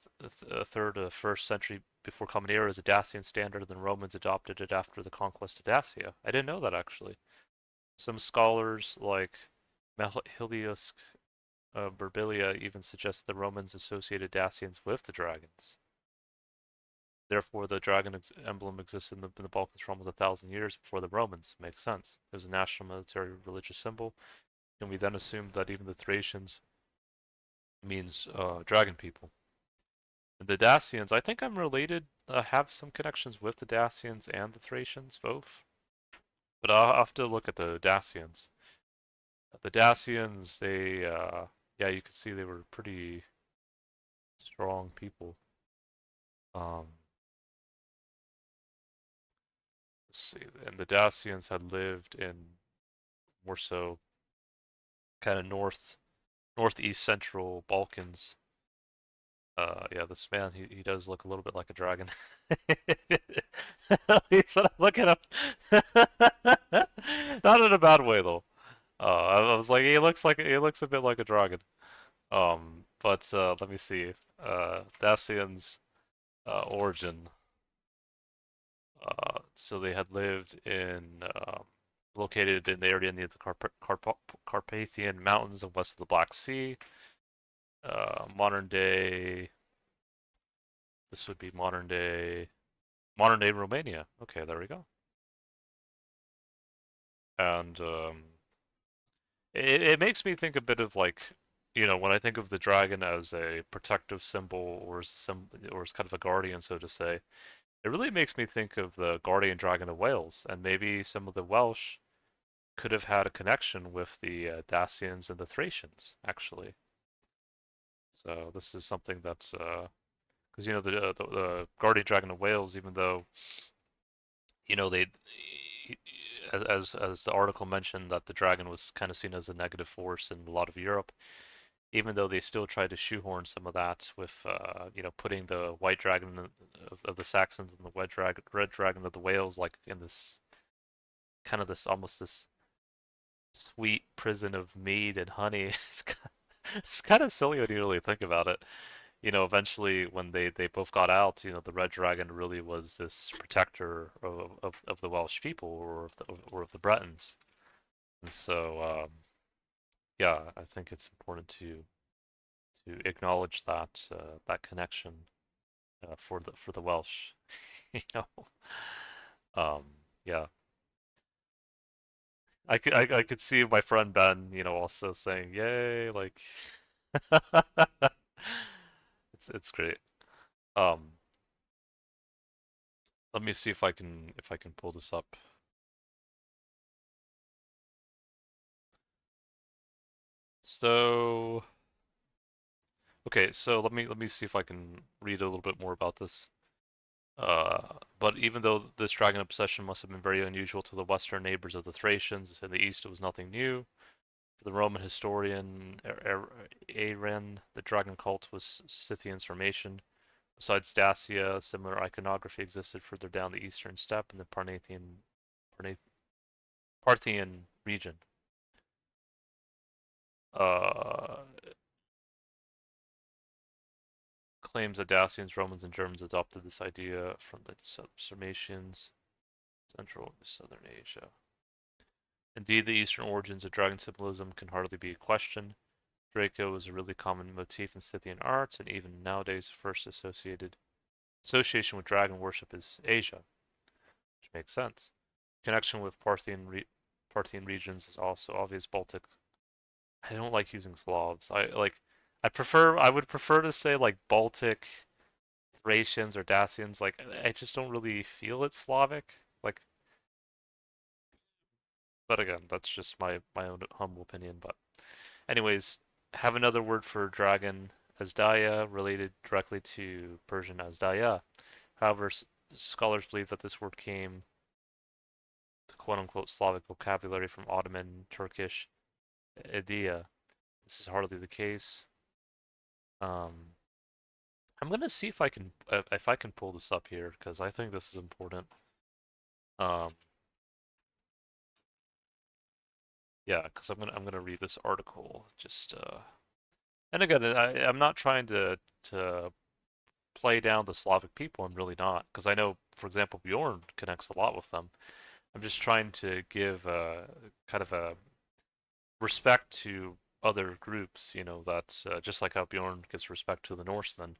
A: third to first century before Common Era as a Dacian standard, and the Romans adopted it after the conquest of Dacia. I didn't know that actually. Some scholars like Helios Burbilia even suggest the Romans associated Dacians with the dragons. Therefore, the dragon emblem existed in the Balkans for almost 1,000 years before the Romans. Makes sense. It was a national military religious symbol, and we then assumed that even the Thracians means dragon people. And the Dacians, I think I'm related, have some connections with the Dacians and the Thracians both. But I'll have to look at the Dacians. The Dacians, yeah, you could see they were pretty strong people. Um, let's see, and the Dacians had lived in more so kind of northeast central Balkans. Yeah, this man, he does look a little bit like a dragon. At least when I look at him. Not in a bad way though. I was like, he looks a bit like a dragon. But let me see. Dacian's origin. So they had lived located in the area near the Carpathian Mountains and west of the Black Sea. Modern day. This would be modern day Romania. Okay, there we go. And it makes me think a bit of like, when I think of the dragon as a protective symbol or as kind of a guardian, so to say, it really makes me think of the guardian dragon of Wales, and maybe some of the Welsh could have had a connection with the Dacians and the Thracians, actually. So this is something that's because the guardian dragon of Wales, even though they as the article mentioned that the dragon was kind of seen as a negative force in a lot of Europe, even though they still tried to shoehorn some of that with putting the white dragon of the Saxons and the red dragon of the Wales like in this kind of this almost this sweet prison of mead and honey. It's kind of silly when you really think about it. Eventually when they both got out, the red dragon really was this protector of the Welsh people or of the Bretons. And so yeah, I think it's important to acknowledge that connection for the Welsh. You know, um, yeah, I could see my friend Ben, also saying yay, like it's great. Um, let me see if I can pull this up. So okay, so let me see if I can read a little bit more about this. But even though this dragon obsession must have been very unusual to the western neighbors of the Thracians, in the east it was nothing new. For the Roman historian Aaron, the dragon cult was Scythian's formation. Besides Dacia, similar iconography existed further down the eastern steppe in the Parthian region. Uh, claims that Dacians, Romans, and Germans adopted this idea from the Sarmatians, Central and Southern Asia. Indeed, the Eastern origins of dragon symbolism can hardly be questioned. Draco was a really common motif in Scythian arts, and even nowadays, the first association with dragon worship is Asia, which makes sense. Connection with Parthian regions is also obvious. Baltic. I don't like using Slavs. I would prefer to say like Baltic, Thracians or Dacians. Like I just don't really feel it's Slavic. Like, but again, that's just my own humble opinion. But anyways, have another word for dragon, Azdaia, related directly to Persian Azdaia. However, scholars believe that this word came to quote unquote Slavic vocabulary from Ottoman Turkish idea. This is hardly the case. Um, I'm gonna see if I can pull this up here because I think this is important. Um, yeah, because I'm gonna read this article. Just and again, I'm not trying to play down the Slavic people. I'm really not, because I know, for example, Bjorn connects a lot with them. I'm just trying to give kind of a respect to other groups. You know that just like how Bjorn gives respect to the Norsemen,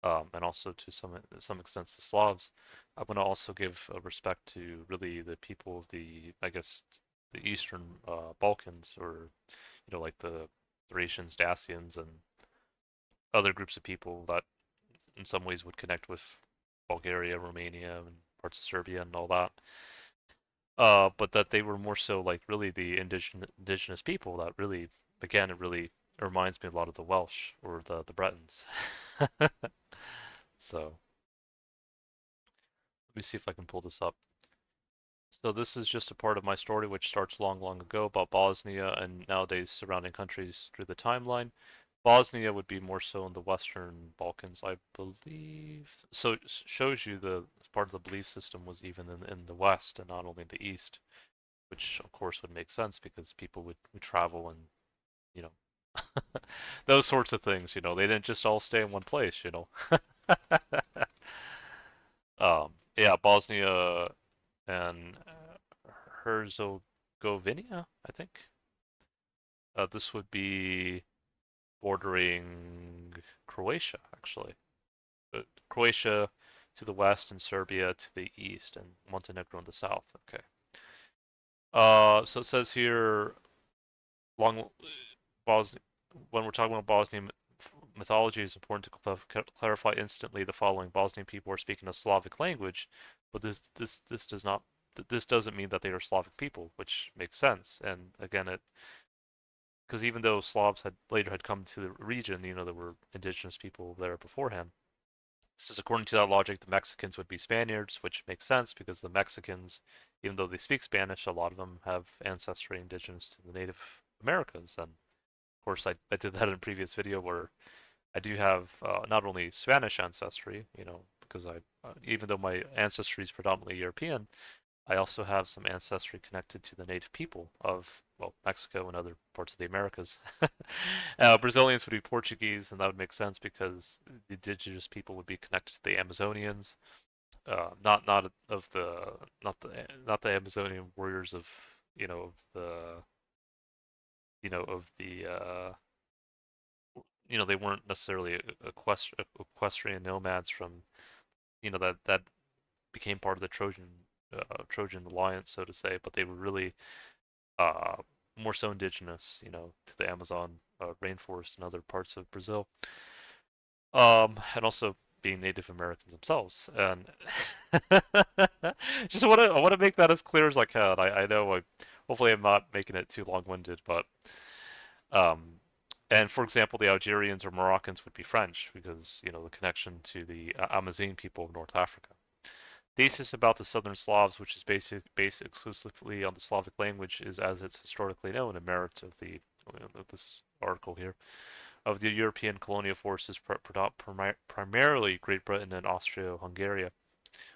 A: and also to some extent the Slavs. I'm going to also give respect to really the people of the, I guess, the Eastern Balkans, or like the Thracians, Dacians, and other groups of people that in some ways would connect with Bulgaria, Romania, and parts of Serbia and all that. But that they were more so like really the indigenous people that really, again, it really reminds me a lot of the Welsh or the Bretons. So let me see if I can pull this up. So this is just a part of my story which starts long, long ago about Bosnia and nowadays surrounding countries through the timeline. Bosnia would be more so in the Western Balkans, I believe. So it shows you the part of the belief system was even in the West and not only in the East, which of course would make sense because people would travel and, you know, those sorts of things, they didn't just all stay in one place. Yeah, Bosnia and Herzegovina, I think. This would be bordering Croatia, actually. Croatia to the west and Serbia to the east and Montenegro in the south. Okay. So it says here, long Bosnia. When we're talking about Bosnian mythology, it's important to clarify instantly the following: Bosnian people are speaking a Slavic language, but this does not. This doesn't mean that they are Slavic people, which makes sense. And again, it because even though Slavs had later had come to the region, there were indigenous people there beforehand. This is according to that logic, the Mexicans would be Spaniards, which makes sense because the Mexicans, even though they speak Spanish, a lot of them have ancestry indigenous to the Native Americas. And of course, I did that in a previous video where I do have not only Spanish ancestry, because even though my ancestry is predominantly European, I also have some ancestry connected to the native people of, well, Mexico and other parts of the Americas. Brazilians would be Portuguese, and that would make sense because the indigenous people would be connected to the Amazonians. Not of the not the Amazonian warriors of of the of the they weren't necessarily equestrian nomads from that became part of the Trojan alliance, so to say, but they were really uh, more so indigenous, to the Amazon rainforest and other parts of Brazil, and also being Native Americans themselves. And just I want to make that as clear as I can. I know hopefully I'm not making it too long-winded, but um, and for example, the Algerians or Moroccans would be French because the connection to the Amazigh people of North Africa. Thesis about the Southern Slavs, which is based exclusively on the Slavic language, is as it's historically known, a merit of this article here of the European colonial forces, primarily Great Britain and Austria-Hungary,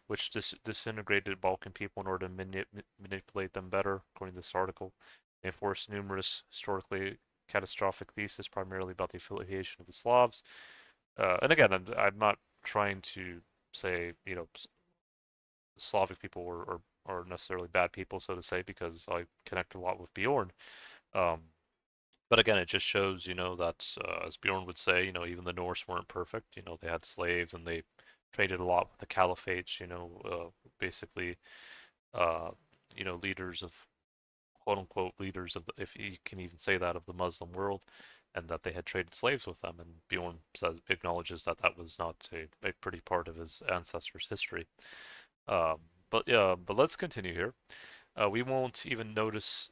A: which disintegrated Balkan people in order to manipulate them better, according to this article. They enforced numerous historically catastrophic theses, primarily about the affiliation of the Slavs. And again, I'm not trying to say, Slavic people are necessarily bad people, so to say, because I connect a lot with Bjorn. Um, but again, it just shows, that as Bjorn would say, even the Norse weren't perfect. They had slaves and they traded a lot with the caliphates. Basically, uh, leaders of quote unquote leaders of the, if you can even say that, of the Muslim world. and that they had traded slaves with them. And Bjorn says acknowledges that that was not a pretty part of his ancestors' history. Um, but let's continue here. We won't even notice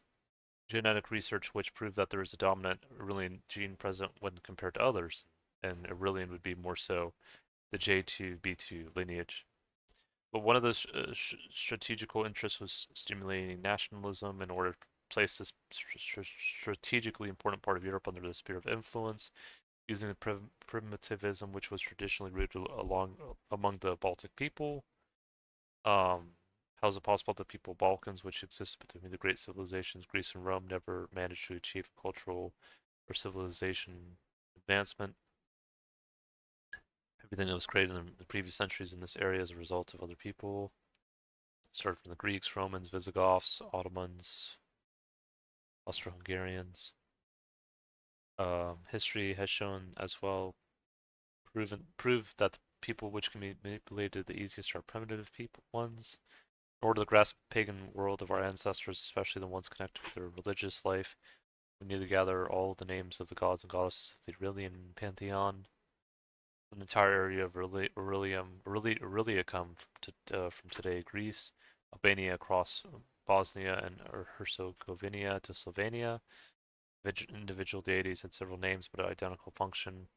A: genetic research which proved that there is a dominant Aurelian gene present when compared to others, and Aurelian would be more so the J2B2 lineage. But one of those strategical interests was stimulating nationalism in order to place this strategically important part of Europe under the sphere of influence, using the primitivism which was traditionally rooted among the Baltic people. How is it possible that people Balkans, which existed between the great civilizations Greece and Rome, never managed to achieve cultural or civilization advancement? Everything that was created in the previous centuries in this area as a result of other people. Started from the Greeks, Romans, Visigoths, Ottomans, Austro-Hungarians. History has shown as well proved that the people which can be manipulated the easiest are primitive people ones. In order to grasp the pagan world of our ancestors, especially the ones connected with their religious life, we need to gather all the names of the gods and goddesses of the Aurelian pantheon. An entire area of Aureliacum from today Greece, Albania across Bosnia and Herzegovina to Slovenia. Individual deities had several names but identical function,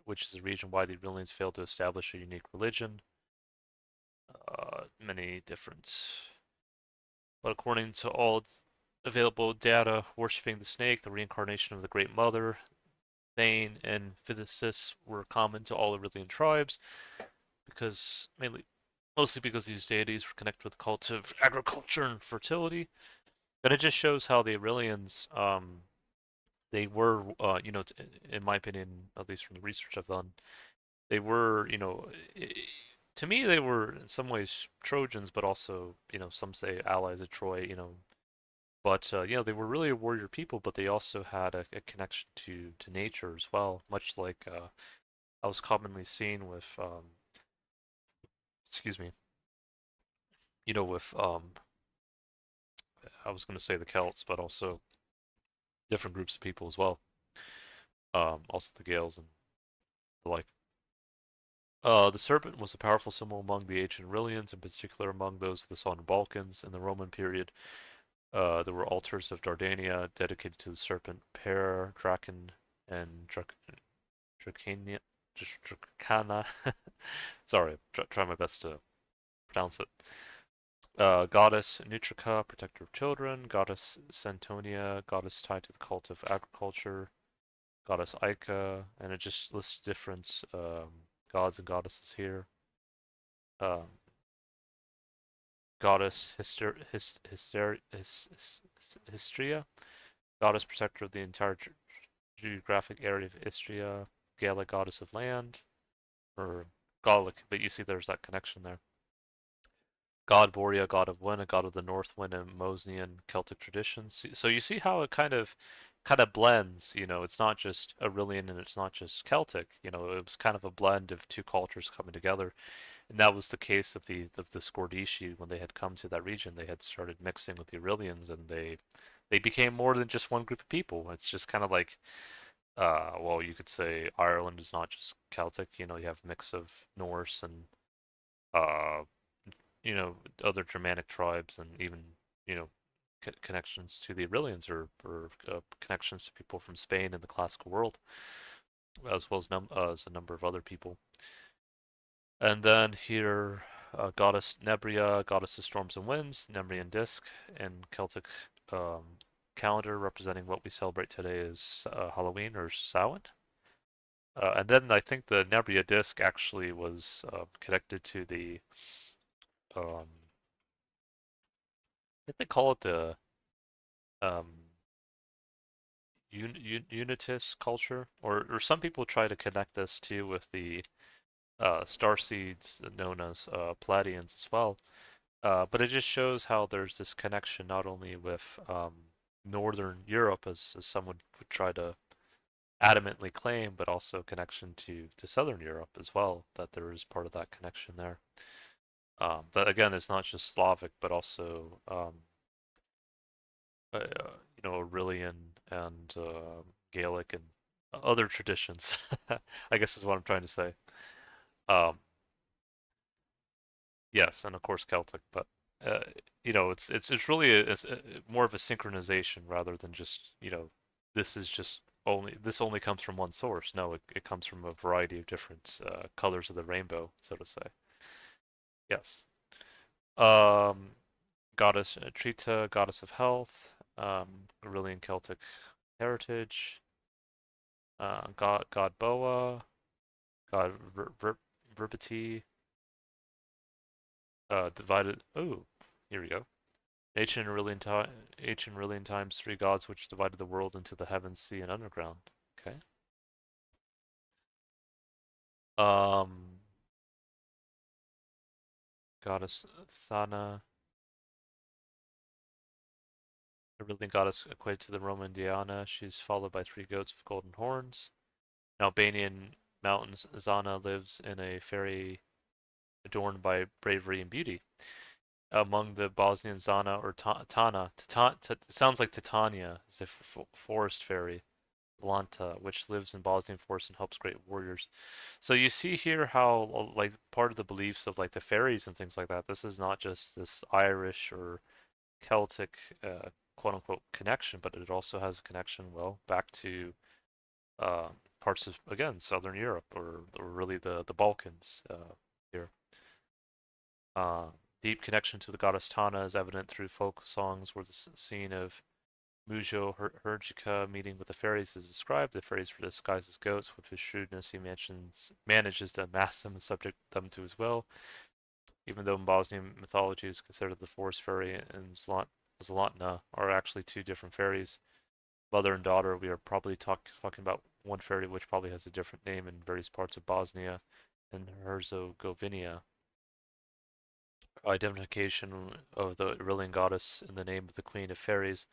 A: which is the reason why the Aurelians failed to establish a unique religion. Many different. But according to all available data, worshipping the snake, the reincarnation of the Great Mother, Thane, and Phthisis were common to all Aurelian tribes, mostly because these deities were connected with the cult of agriculture and fertility. And it just shows how the Aurelians, they were, in my opinion, at least from the research I've done, they were, to me, they were in some ways Trojans, but also, some say allies of Troy, But they were really a warrior people, but they also had a connection to nature as well, much like I was commonly seen with, excuse me, with I was going to say the Celts, but also different groups of people as well, also the Gaels and the like. The serpent was a powerful symbol among the ancient Aurelians, in particular among those of the Southern Balkans. In the Roman period, there were altars of Dardania dedicated to the serpent, Pair, Draken, and Dracania, Dracana. Sorry, try my best to pronounce it. Goddess Nutrica, protector of children. Goddess Santonia, goddess tied to the cult of agriculture. Goddess Ica, and it just lists different gods and goddesses here. Um, Goddess Histria, goddess protector of the entire geographic area of Istria. Gaelic goddess of land, or Gallic, but you see there's that connection there. God Borea, god of wind, a god of the north wind and Mosnian Celtic traditions. So you see how it kind of blends, it's not just Aurelian and it's not just Celtic, it was kind of a blend of two cultures coming together. And that was the case of the Scordisci when they had come to that region. They had started mixing with the Aurelians and they became more than just one group of people. It's just kind of like well, you could say Ireland is not just Celtic, you have a mix of Norse and uh you know, other Germanic tribes and even, you know, connections to the Aurelians or connections to people from Spain and the classical world, as well as a number of other people. And then here, goddess Nebria, goddess of storms and winds, Nemrian disc, and Celtic um, calendar representing what we celebrate today is Halloween or Samhain. And then I think the Nebria disc actually was connected to the um, I think they call it the um, Unitas culture, or some people try to connect this too with the star seeds known as Palladians as well. But it just shows how there's this connection not only with Northern Europe, as someone would try to adamantly claim, but also connection to Southern Europe as well, that there is part of that connection there. That again is not just Slavic, but also Aurelian and Gaelic and other traditions, I guess is what I'm trying to say. Um, yes, and of course Celtic, but uh, it's really more of a synchronization rather than just this only comes from one source. No, it comes from a variety of different colors of the rainbow, so to say. Yes. Um, Goddess Trita, goddess of health, Aurelian Celtic heritage, God Boa, God Verbity, divided. Oh, here we go. Ancient Aurelian times, three gods which divided the world into the heavens, sea, and underground. Okay. Um, Goddess Thana, Aurelian goddess equated to the Roman Diana. She's followed by three goats with golden horns. In Albanian mountains, Zana lives in a fairy adorned by bravery and beauty. Among the Bosnian Zana or Tana, it sounds like Titania, as if forest fairy. Lanta, which lives in Bosnian forests and helps great warriors. So you see here how like part of the beliefs of like the fairies and things like that. This is not just this Irish or Celtic quote unquote connection, but it also has a connection well back to uh, parts of again Southern Europe or really the Balkans here. Uh, Deep connection to the goddess Tana is evident through folk songs where the scene of Mujo Hergica meeting with the fairies is described. The fairies were disguised as ghosts. With his shrewdness, he manages to mask them and subject them to his will. Even though in Bosnian mythology is considered the forest fairy and Zlatna are actually two different fairies, mother and daughter, we are probably talking about one fairy which probably has a different name in various parts of Bosnia and Herzegovina. Identification of the Aurelian goddess in the name of the queen of fairies,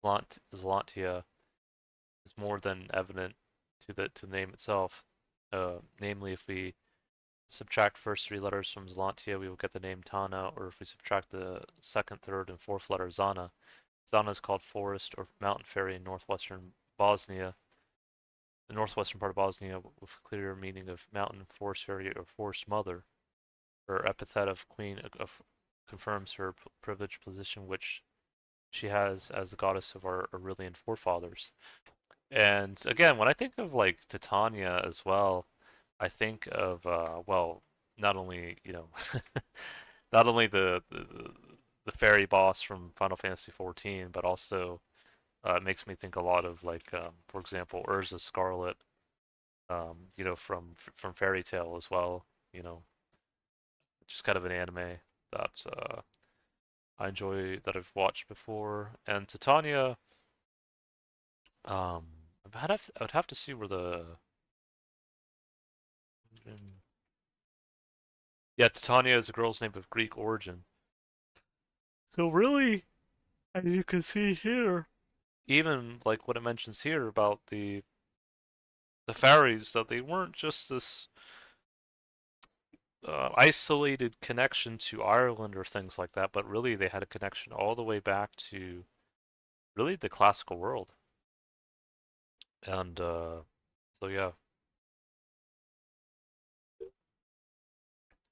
A: Zlantia, is more than evident to the name itself. Namely, if we subtract first three letters from Zlantia, we will get the name Tana, or if we subtract the second, third, and fourth letter Zana. Zana is called forest or mountain fairy in northwestern Bosnia, the northwestern part of Bosnia, with clear meaning of mountain forest fairy or forest mother. Her epithet of queen confirms her privileged position, which she has as the goddess of our Aurelian forefathers. And again, when I think of like Titania as well, I think of well, not only not only the fairy boss from Final Fantasy 14, but also it makes me think a lot of like for example, Urza Scarlet, from Fairy Tail as well. You know, just kind of an anime that I enjoy that I've watched before. And Titania, um, I would have to see where the yeah, Titania is a girl's name of Greek origin. So really, as you can see here, even like what it mentions here about the fairies, that they weren't just this isolated connection to Ireland or things like that, but really they had a connection all the way back to really the classical world. And so yeah,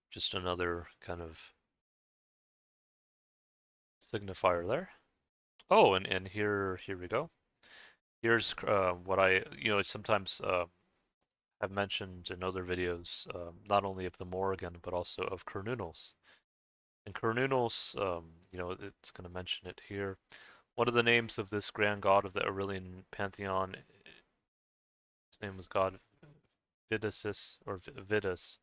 A: just another kind of signifier there. Oh, and here we go. Here's what I sometimes have mentioned in other videos, not only of the Morrigan, but also of Cernunnos. And Cernunnos, it's going to mention it here. One of the names of this grand god of the Aurelian pantheon, his name was god Vidicis or Vidus,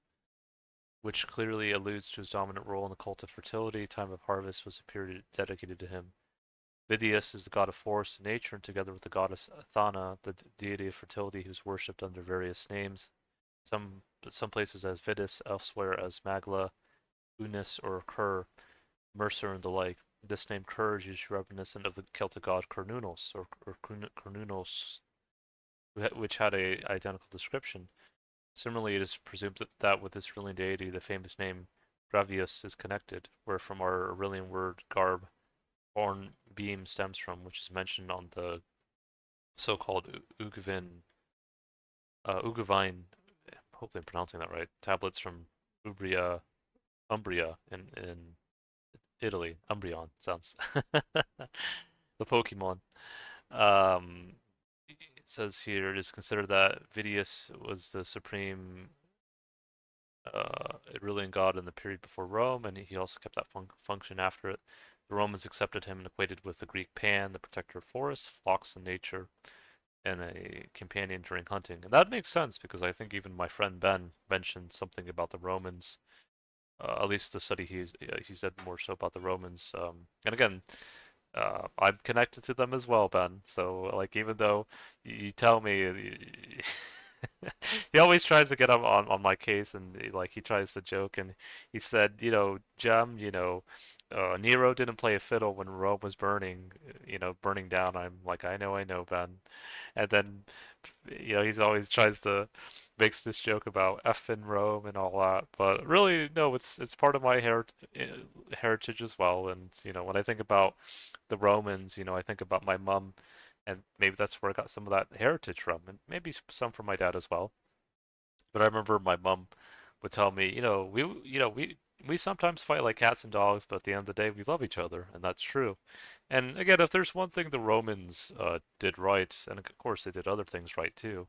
A: which clearly alludes to his dominant role in the cult of fertility. Time of harvest was a period dedicated to him. Vidius is the god of forest and nature, and together with the goddess Athana, the deity of fertility, he was worshipped under various names. Some places as Vidus, elsewhere as Magla, Unis, or Ker, Mercer, and the like. This name Ker is usually reminiscent of the Celtic god Cernunnos, or Cernunnos, which had a identical description. Similarly, it is presumed that with this Aurelian deity, the famous name Gravius is connected, where from our Aurelian word garb, horn beam stems from, which is mentioned on the so-called Ugvin Ugavine, hopefully I'm pronouncing that right, tablets from Umbria in Italy. Umbreon sounds. The Pokemon. Um, it says here it is considered that Vidius was the supreme ruling god in the period before Rome, and he also kept that function after it. The Romans accepted him and equated with the Greek Pan, the protector of forests, flocks, and nature, and a companion during hunting. And that makes sense because I think even my friend Ben mentioned something about the Romans. At least the study he said more so about the Romans. And again, I'm connected to them as well, Ben. So like, even though you tell me, he always tries to get up on my case, and like he tries to joke, and he said, Jem, Nero didn't play a fiddle when Rome was burning, burning down. I'm like, I know, Ben. And then, he's always tries to makes this joke about F in Rome and all that, but really, no, it's part of my heritage as well. And when I think about the Romans, I think about my mom, and maybe that's where I got some of that heritage from, and maybe some from my dad as well. But I remember my mom would tell me, we sometimes fight like cats and dogs, but at the end of the day, we love each other, and that's true. And again, if there's one thing the Romans did right, and of course they did other things right too.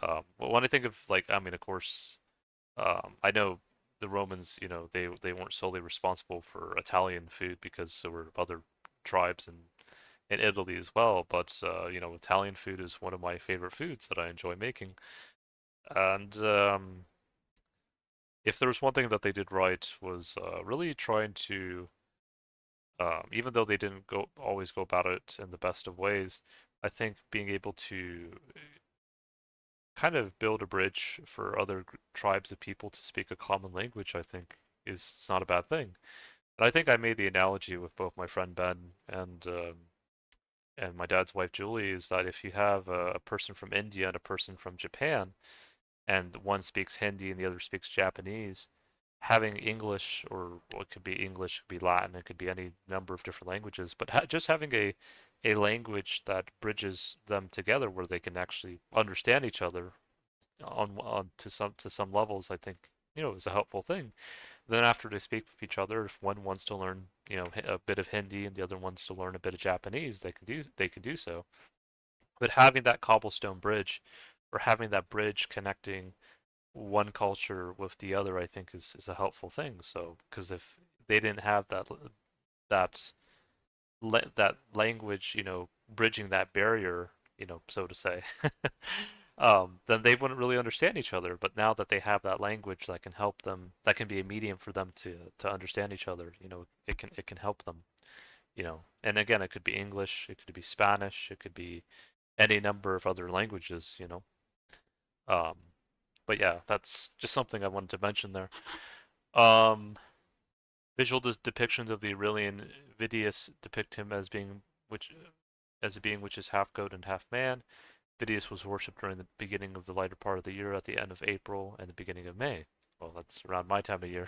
A: But when I think of like, I mean, of course, I know the Romans, they weren't solely responsible for Italian food because there were other tribes in Italy as well. But Italian food is one of my favorite foods that I enjoy making. And if there was one thing that they did right was really trying to, even though they didn't go always go about it in the best of ways, I think being able to kind of build a bridge for other tribes of people to speak a common language, I think is it's not a bad thing. And I think I made the analogy with both my friend Ben and my dad's wife Julie is that if you have a person from India and a person from Japan, and one speaks Hindi and the other speaks Japanese, having English, or what could be English, could be Latin, it could be any number of different languages, but just having a language that bridges them together where they can actually understand each other on to some levels, I think is a helpful thing. Then after they speak with each other, if one wants to learn a bit of Hindi and the other wants to learn a bit of Japanese, they can do so. But having that cobblestone bridge, or having that bridge connecting one culture with the other, I think is a helpful thing. So because if they didn't have that that language, bridging that barrier, so to say, then they wouldn't really understand each other. But now that they have that language that can help them, that can be a medium for them to understand each other, it can help them, And again, it could be English, it could be Spanish, it could be any number of other languages. Um, but yeah, that's just something I wanted to mention there. Um, Visual depictions of the Aurelian Vidius depict him as a being which is half goat and half man. Vidius was worshipped during the beginning of the lighter part of the year, at the end of April and the beginning of May. Well, that's around my time of year.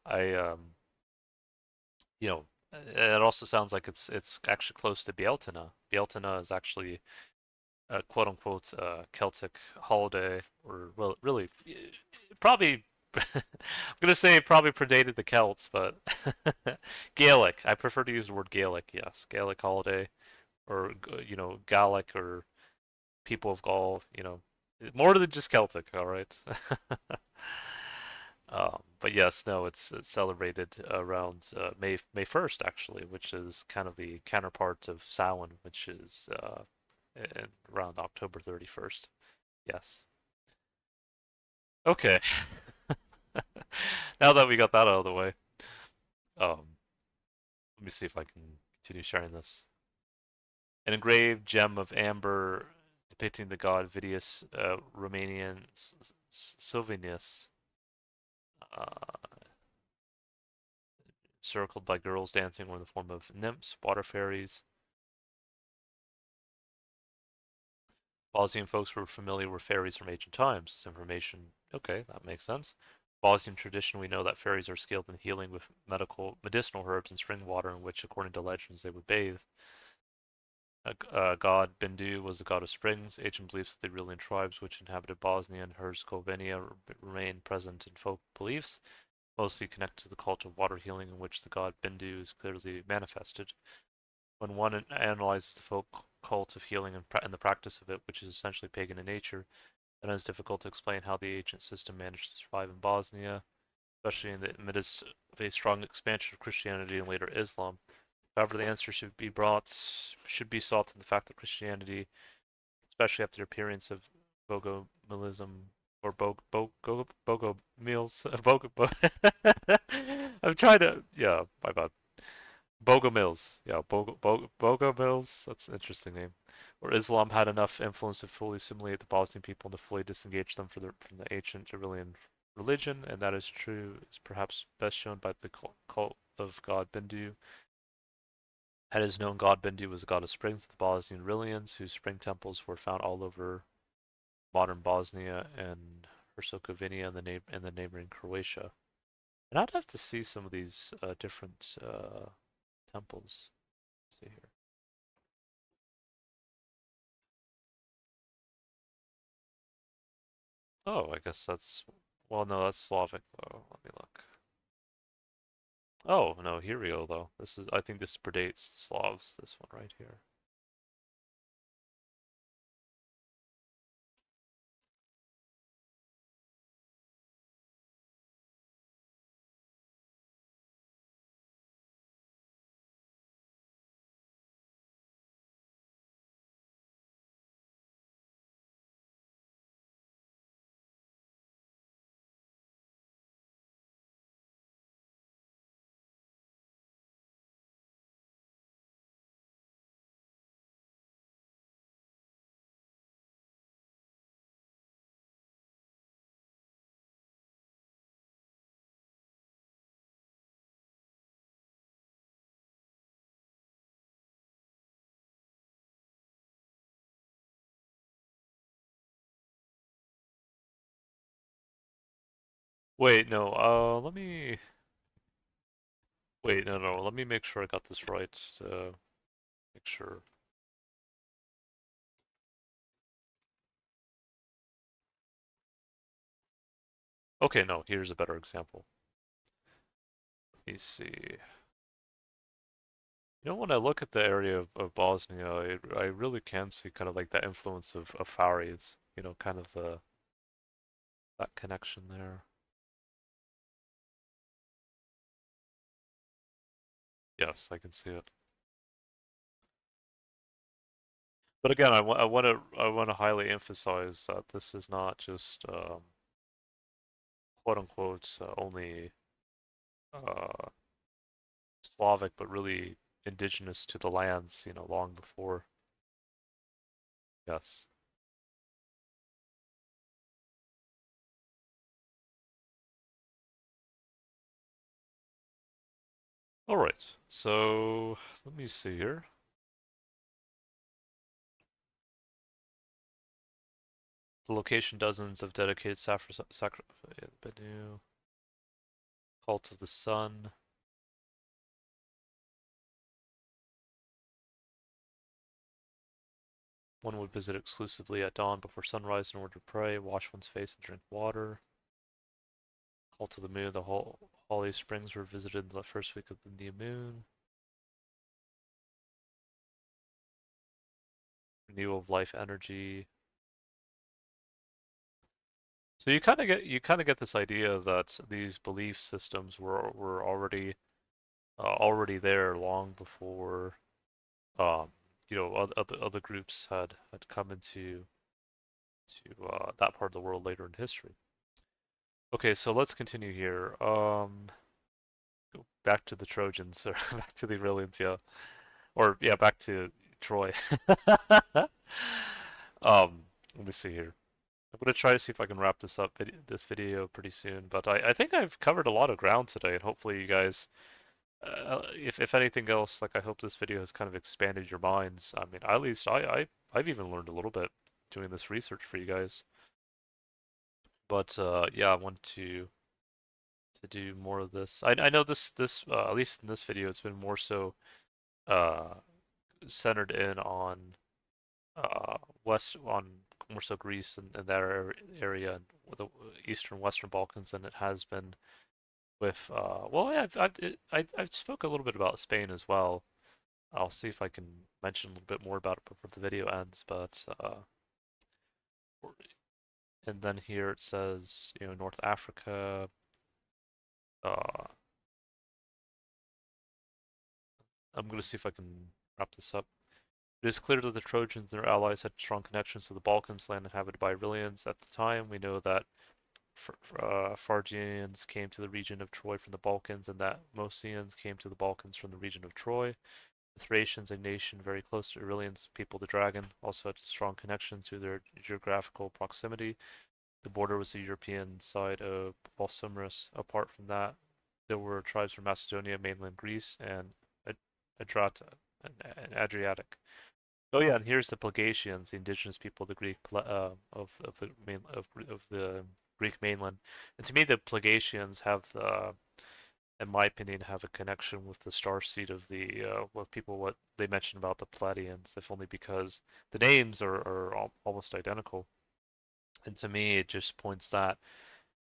A: I you know, it also sounds like it's actually close to Bealtaine. Bealtaine is actually a quote unquote Celtic holiday, or well, really, probably. I'm gonna say it probably predated the Celts, but Gaelic. I prefer to use the word Gaelic. Yes, Gaelic holiday, or Gaelic, or people of Gaul. More than just Celtic. All right. But yes, no, it's celebrated around May 1st actually, which is kind of the counterpart of Samhain, which is around October 31st. Yes. Okay. Now that we got that out of the way, um, let me see if I can continue sharing this. An engraved gem of amber depicting the god Vidius, Romanian Sylvanus, uh, circled by girls dancing or in the form of nymphs, water fairies. Bosnian folks were familiar with fairies from ancient times. This information, okay, that makes sense. Bosnian tradition, we know that fairies are skilled in healing with medicinal herbs and spring water in which, according to legends, they would bathe. god Bindu was the god of springs. Ancient beliefs of the Aurelian tribes which inhabited Bosnia and Herzegovina remain present in folk beliefs, mostly connected to the cult of water healing in which the god Bindu is clearly manifested. When one analyzes the folk cult of healing and the practice of it, which is essentially pagan in nature, then it's difficult to explain how the ancient system managed to survive in Bosnia, especially in the midst of a strong expansion of Christianity and later Islam. However, the answer should be sought in the fact that Christianity, especially after the appearance of Bogomilism or Bogomils, I'm trying to, yeah, my bad. Bogomils, yeah, Bogomils. That's an interesting name. Or Islam had enough influence to fully assimilate the Bosnian people and to fully disengage them from the ancient Aurelian religion, and that is true. Is perhaps best shown by the cult of God Bindu. It is known God Bindu was the god of springs of the Bosnian Aurelians, whose spring temples were found all over modern Bosnia and Herzegovina and the neighboring Croatia. And I'd have to see some of these different temples. Let's see here. Oh, I guess that's, well, no, that's Slavic though. Let me look. Oh, no, here we go though. I think this predates the Slavs, this one right here. Wait, no, wait, no, let me make sure I got this right. Make sure. Okay, no, here's a better example. Let me see. You know, when I look at the area of Bosnia, I really can see kind of like the influence of Faris, you know, kind of that connection there. Yes, I can see it. But again, I want to highly emphasize that this is not just quote unquote only uh, Slavic, but really indigenous to the lands, you know, long before. Yes. All right. So let me see here. The location dozens of dedicated cult of the sun. One would visit exclusively at dawn before sunrise in order to pray, wash one's face, and drink water. Cult of the moon. The Holy Springs were visited in the first week of the new moon. Renewal of life energy. So you kind of get this idea that these belief systems were already there long before um, you know, other groups had come into that part of the world later in history. Okay, so let's continue here. Go back to the Trojans or back to the Aurelians, yeah, or yeah, back to Troy. Let me see here. I'm gonna try to see if I can wrap this video pretty soon. But I think I've covered a lot of ground today, and hopefully you guys, if anything else, like I hope this video has kind of expanded your minds. I mean, at least I've even learned a little bit doing this research for you guys. But yeah, I want to do more of this. I know this at least in this video, it's been more so uh centered in on west on more so Greece and that area and the Eastern Western Balkans than it has been with well yeah, I've spoke a little bit about Spain as well. I'll see if I can mention a little bit more about it before the video ends, but and then here it says, you know, North Africa. Uh, I'm gonna see if I can wrap this up. It is clear that the Trojans and their allies had strong connections to the Balkans, land inhabited by Illyrians at the time. We know that Phrygians came to the region of Troy from the Balkans, and that Mosians came to the Balkans from the region of Troy. The Thracians, a nation very close to Aurelians, people the dragon, also had a strong connection to their geographical proximity. The border was the European side of Balsamiris. Apart from that, there were tribes from Macedonia, mainland Greece, and Adrata, and Adriatic. Oh yeah, and here's the Plagacians, the indigenous people of the Greek of the main of the Greek mainland. And to me, the Plagacians have, in my opinion, have a connection with the star seed of the what they mentioned about the Pleiadians, if only because the names are almost identical. And to me, it just points that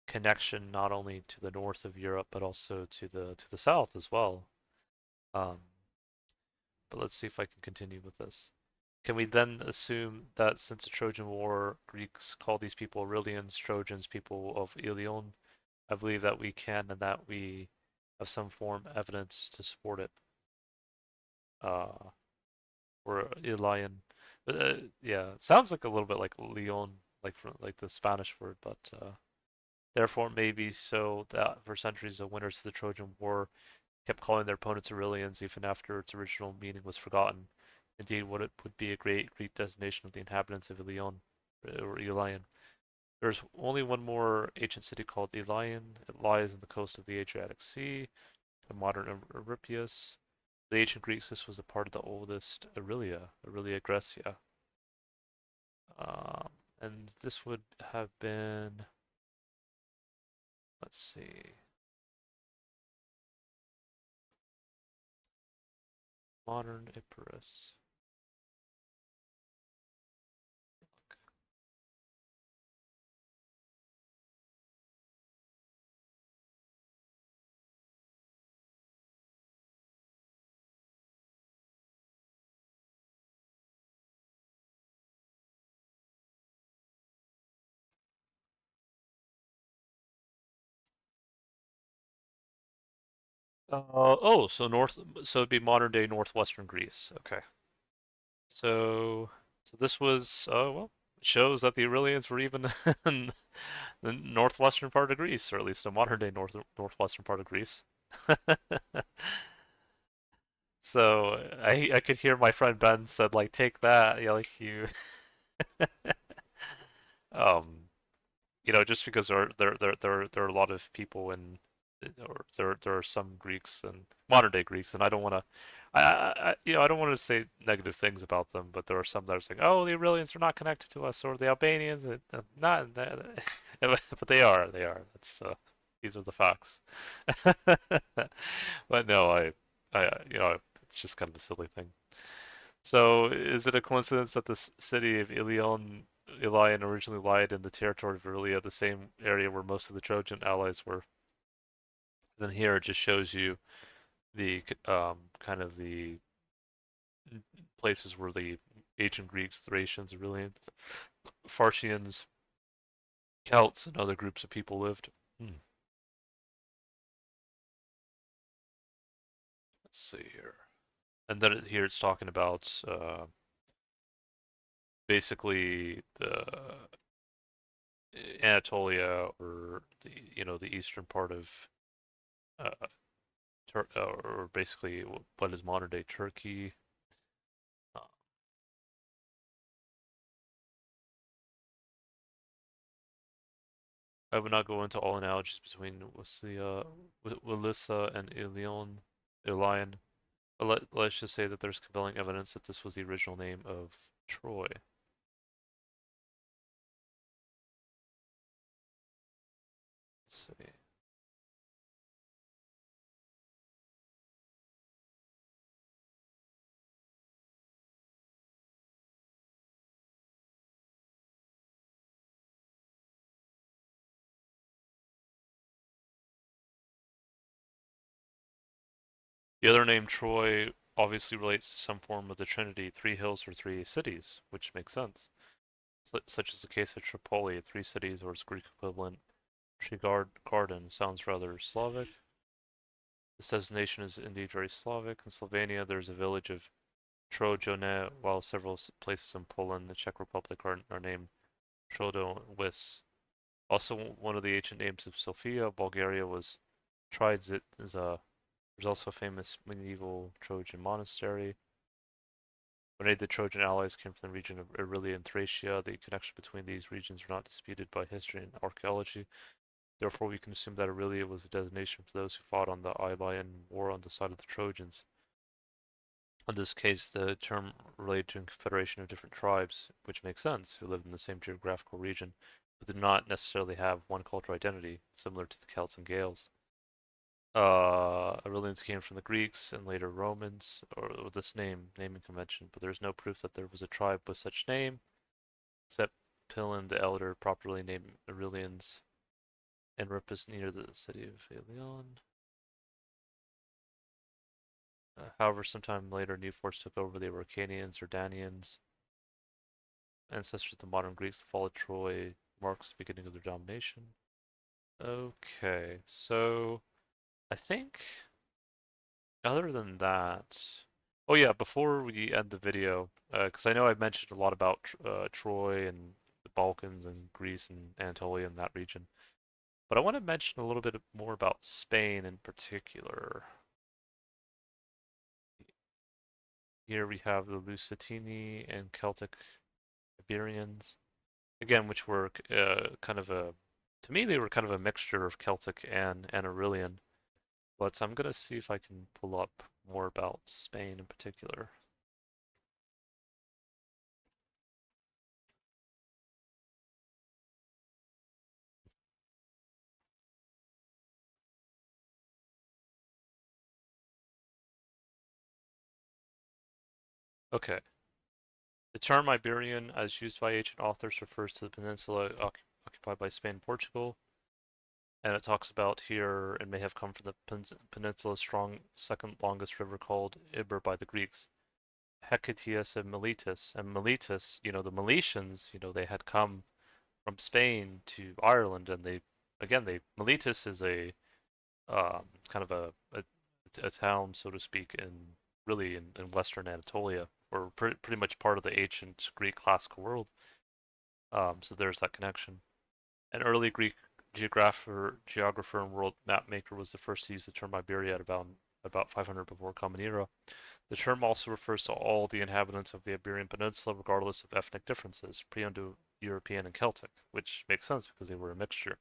A: connection not only to the north of Europe but also to the south as well. Um, but let's see if I can continue with this. Can we then assume that since the Trojan War, Greeks called these people Aurelians, Trojans, people of Ilion? I believe that we can and that we have some form of evidence to support it. Uh, or Ilion. Yeah, sounds like a little bit like Leon, like from like the Spanish word, but therefore it may be so that for centuries the winners of the Trojan War kept calling their opponents Aurelians even after its original meaning was forgotten. Indeed, what it would be a great Greek designation of the inhabitants of Ilion, or Ilion. There's only one more ancient city called Ilion. It lies on the coast of the Adriatic Sea, the modern Euripius. The ancient Greeks, this was a part of the oldest Aurelia Graecia. Um, and this would have been, let's see, modern Epirus. Oh, so it'd be modern day northwestern Greece. Okay. So, so this was, well, it shows that the Aurelians were even in the northwestern part of Greece, or at least a modern day northwestern part of Greece. So I could hear my friend Ben said like take that, yeah, like you, um, you know, just because there are a lot of people in, or there are some Greeks and modern day Greeks, and I don't want to, you know, I don't want to say negative things about them, but there are some that are saying, oh, the Aurelians are not connected to us, or the Albanians, not, but they are. That's these are the facts. But no, you know, it's just kind of a silly thing. So, is it a coincidence that the city of Ilion originally lied in the territory of Aurelia, the same area where most of the Trojan allies were? Then here it just shows you the kind of the places where the ancient Greeks, Thracians, Aurelians, Phrygians, Celts, and other groups of people lived. Hmm. Let's see here. And then here it's talking about basically the Anatolia, or the, you know, the eastern part of uh, or basically what is modern day Turkey. Uh, I would not go into all analogies between Wilissa and Ilion. But let's just say that there's compelling evidence that this was the original name of Troy. Let's see. The other name Troy obviously relates to some form of the Trinity, three hills or three cities, which makes sense. Such as the case of Tripoli, three cities, or its Greek equivalent, Garden, sounds rather Slavic. This designation is indeed very Slavic. In Slovenia, there's a village of Trojane, while several places in Poland, the Czech Republic, are named Trodowice. Also, one of the ancient names of Sofia, Bulgaria, was Trizit. There's also a famous medieval Trojan monastery. When the Trojan allies came from the region of Irilia and Thracia, the connection between these regions are not disputed by history and archaeology. Therefore, we can assume that Irilia was a designation for those who fought on the Ialian War on the side of the Trojans. In this case, the term related to a confederation of different tribes, which makes sense, who lived in the same geographical region, but did not necessarily have one cultural identity, similar to the Celts and Gaels. Aurelians came from the Greeks and later Romans, or this naming convention, but there's no proof that there was a tribe with such name, except Pilin the Elder properly named Aurelians and Ripus near the city of Aelion. However, sometime later, new force took over the Orcanians or Danians, ancestors of the modern Greeks. The fall of Troy marks the beginning of their domination. Okay, so I think other than that, oh yeah, before we end the video, because I know I mentioned a lot about Troy and the Balkans and Greece and Anatolia and that region, but I want to mention a little bit more about Spain in particular. Here we have the Lusitani and Celtic Iberians, again, which were kind of to me, they were kind of a mixture of Celtic and Aurelian. But I'm gonna see if I can pull up more about Spain in particular. Okay. The term Iberian, as used by ancient authors, refers to the peninsula occupied by Spain and Portugal, and it talks about here it may have come from the peninsula's strong second longest river called Iber by the Greeks. Hecatius and Miletus. And Miletus, the Miletians, they had come from Spain to Ireland, and Miletus is a kind of a town, so to speak, in Western Anatolia, or pretty much part of the ancient Greek classical world. So there's that connection. An early Greek geographer, and world map maker was the first to use the term Iberia at about 500 before Common Era. The term also refers to all the inhabitants of the Iberian Peninsula, regardless of ethnic differences, pre-Indo-European and Celtic, which makes sense because they were a mixture.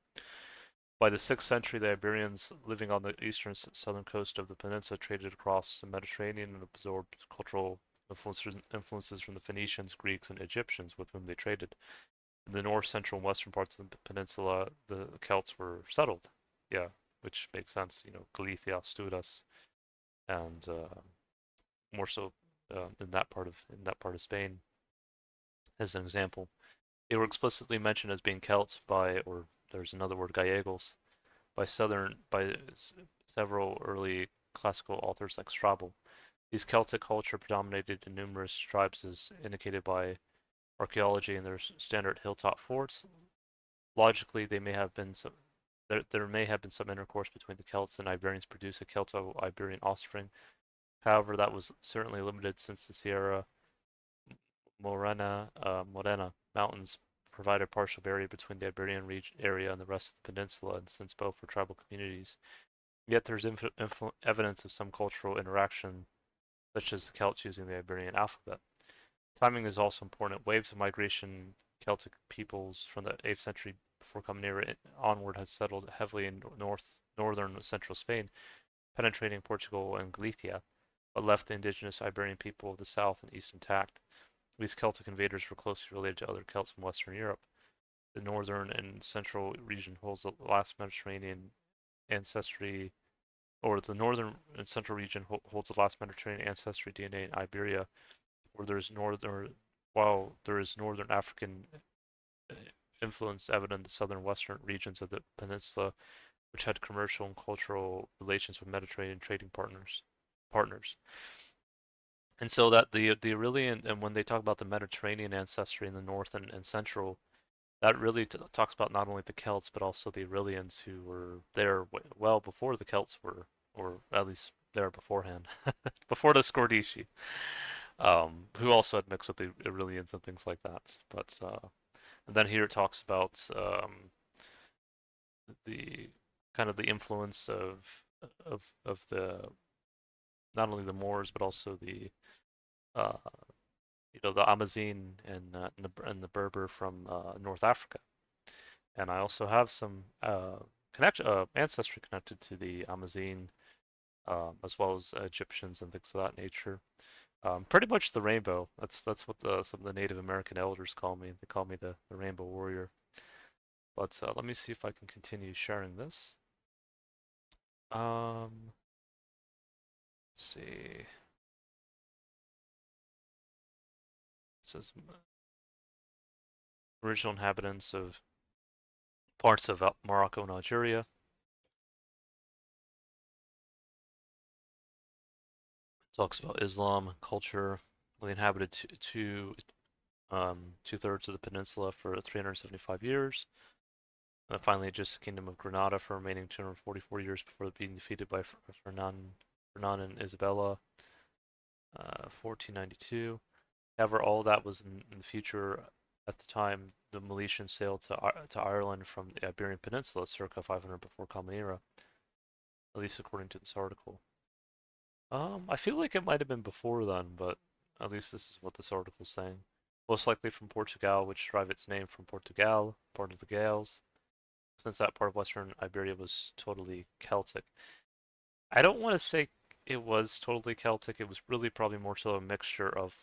A: By the 6th century, the Iberians living on the eastern southern coast of the peninsula traded across the Mediterranean and absorbed cultural influences from the Phoenicians, Greeks, and Egyptians with whom they traded. In the north, central, and western parts of the peninsula, the Celts were settled. Yeah, which makes sense. Galicia, Asturias, and more so in that part of Spain, as an example. They were explicitly mentioned as being Celts or there's another word, Gaels, by several early classical authors like Strabo. These Celtic culture predominated in numerous tribes as indicated by archaeology and their standard hilltop forts. Logically, there may have been some intercourse between the Celts and Iberians produce a Celto-Iberian offspring. However, that was certainly limited since the Sierra Morena mountains provide a partial barrier between the Iberian area and the rest of the peninsula, and since both were tribal communities. Yet there's evidence of some cultural interaction, such as the Celts using the Iberian alphabet. Timing is also important. Waves of migration Celtic peoples from the 8th century before Common Era onward has settled heavily in northern central Spain, penetrating Portugal and Galicia, but left the indigenous Iberian people of the south and east intact. These Celtic invaders were closely related to other Celts from Western Europe. The northern and central region holds the last Mediterranean ancestry, or the northern and central region holds the last Mediterranean ancestry DNA in Iberia, where while there is northern African uh, influence evident in the southern western regions of the peninsula, which had commercial and cultural relations with Mediterranean trading partners. partners. And so that the Aurelian, and when they talk about the Mediterranean ancestry in the north and central, that really talks about not only the Celts but also the Aurelians who were there well before the Celts were, or at least there beforehand, before the Scordisci, who also had mixed with the Aurelians and things like that. But and then here it talks about the kind of the influence of the not only the Moors but also the uh, the Amazigh and the Berber from North Africa. And I also have some connection ancestry connected to the Amazigh, as well as Egyptians and things of that nature. Pretty much the rainbow. That's what some of the Native American elders call me. They call me the Rainbow Warrior. But let me see if I can continue sharing this. Let's see. It says original inhabitants of parts of Morocco and Algeria. Talks about Islam culture. They inhabited two-thirds of the peninsula for 375 years. And finally, just the Kingdom of Granada for remaining 244 years before being defeated by Fernand and Isabella, 1492. However, all that was in the future. At the time, the Milesians sailed to Ireland from the Iberian Peninsula circa 500 before Common Era, at least according to this article. I feel like it might have been before then, but at least this is what this article is saying. Most likely from Portugal, which derived its name from Portugal, part of the Gaels, since that part of Western Iberia was totally Celtic. I don't want to say it was totally Celtic. It was really probably more so a mixture of,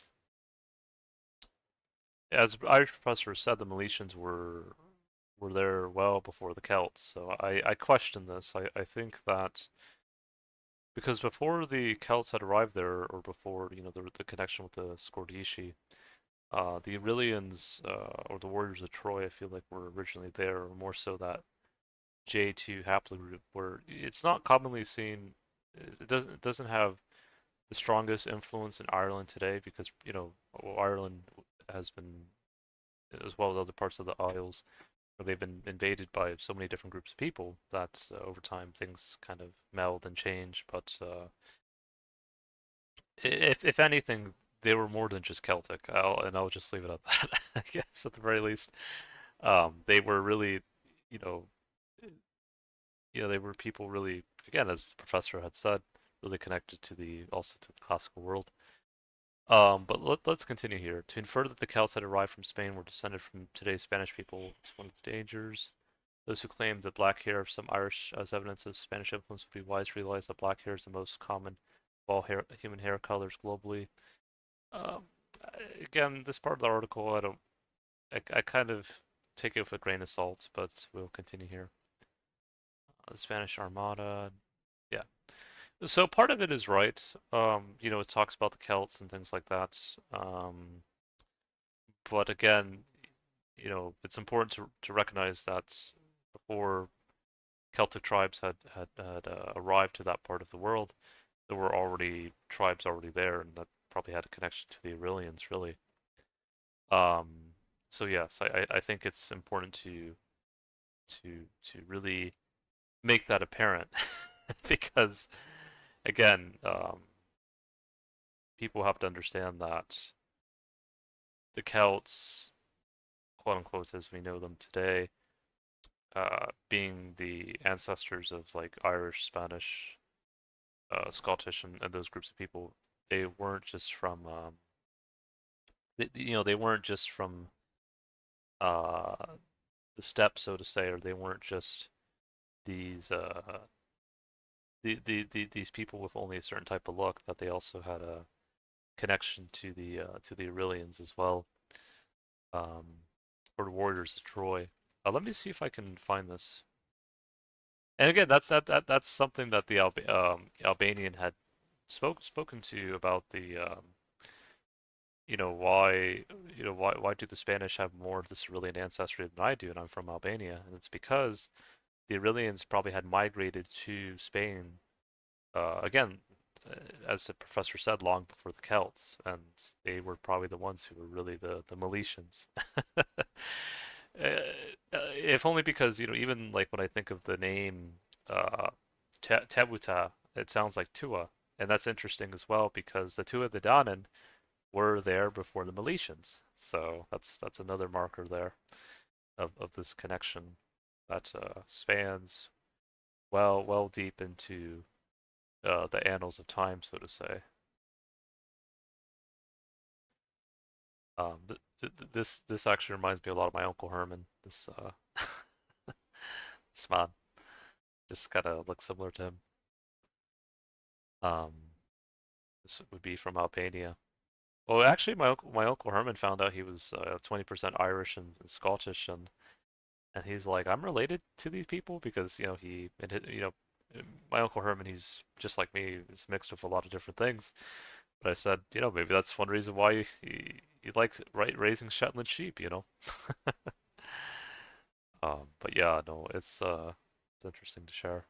A: as Irish professor said, the Milesians were there well before the Celts. So I question this. I think that because before the Celts had arrived there, or before the connection with the Scordisci, the Aurelians or the warriors of Troy, I feel like were originally there, or more so that J2 haplogroup, where it's not commonly seen. It doesn't have the strongest influence in Ireland today because Ireland has been, as well as other parts of the Isles, where they've been invaded by so many different groups of people that over time things kind of meld and change. But if anything, they were more than just Celtic. I'll just leave it at that. I guess at the very least, they were really, you know, they were people really, again, as the professor had said, really connected to the classical world. But let's continue here. To infer that the Celts had arrived from Spain were descended from today's Spanish people is one of the dangers. Those who claim that black hair of some Irish as evidence of Spanish influence would be wise to realize that black hair is the most common of all human hair colors globally. Um, Again, this part of the article, I kind of take it with a grain of salt, but we'll continue here. The Spanish Armada, yeah. So part of it is right. It talks about the Celts and things like that. But again, it's important to recognize that before Celtic tribes had arrived to that part of the world, there were already tribes already there, and that probably had a connection to the Aurelians, really. Um, so yes, I think it's important to really make that apparent because again, people have to understand that the Celts, quote unquote, as we know them today, being the ancestors of like Irish, Spanish, Scottish, and those groups of people, they weren't just from, they weren't just from uh, the steppe, so to say, or they weren't just these these people with only a certain type of look. That they also had a connection to the Aurelians as well, um, or the warriors of Troy. Let me see if I can find this. And again, that's something that the Albanian had spoken to about the why why do the Spanish have more of this Aurelian ancestry than I do, and I'm from Albania, and it's because the Aurelians probably had migrated to Spain. Again, as the professor said, long before the Celts, and they were probably the ones who were really the Milesians. If only because, even like when I think of the name uh, Tebuta, it sounds like Tua, and that's interesting as well because the Tua the Danann were there before the Milesians, so that's another marker there of this connection that spans well deep into the annals of time, so to say. This actually reminds me a lot of my Uncle Herman. This man just kind of looks similar to him. Um, this would be from Albania. Well, actually, my uncle Herman found out he was 20% Irish and Scottish, and he's like, I'm related to these people because my Uncle Herman, he's just like me. He's mixed with a lot of different things. But I said, maybe that's one reason why you like raising Shetland sheep. But yeah, no, it's interesting to share.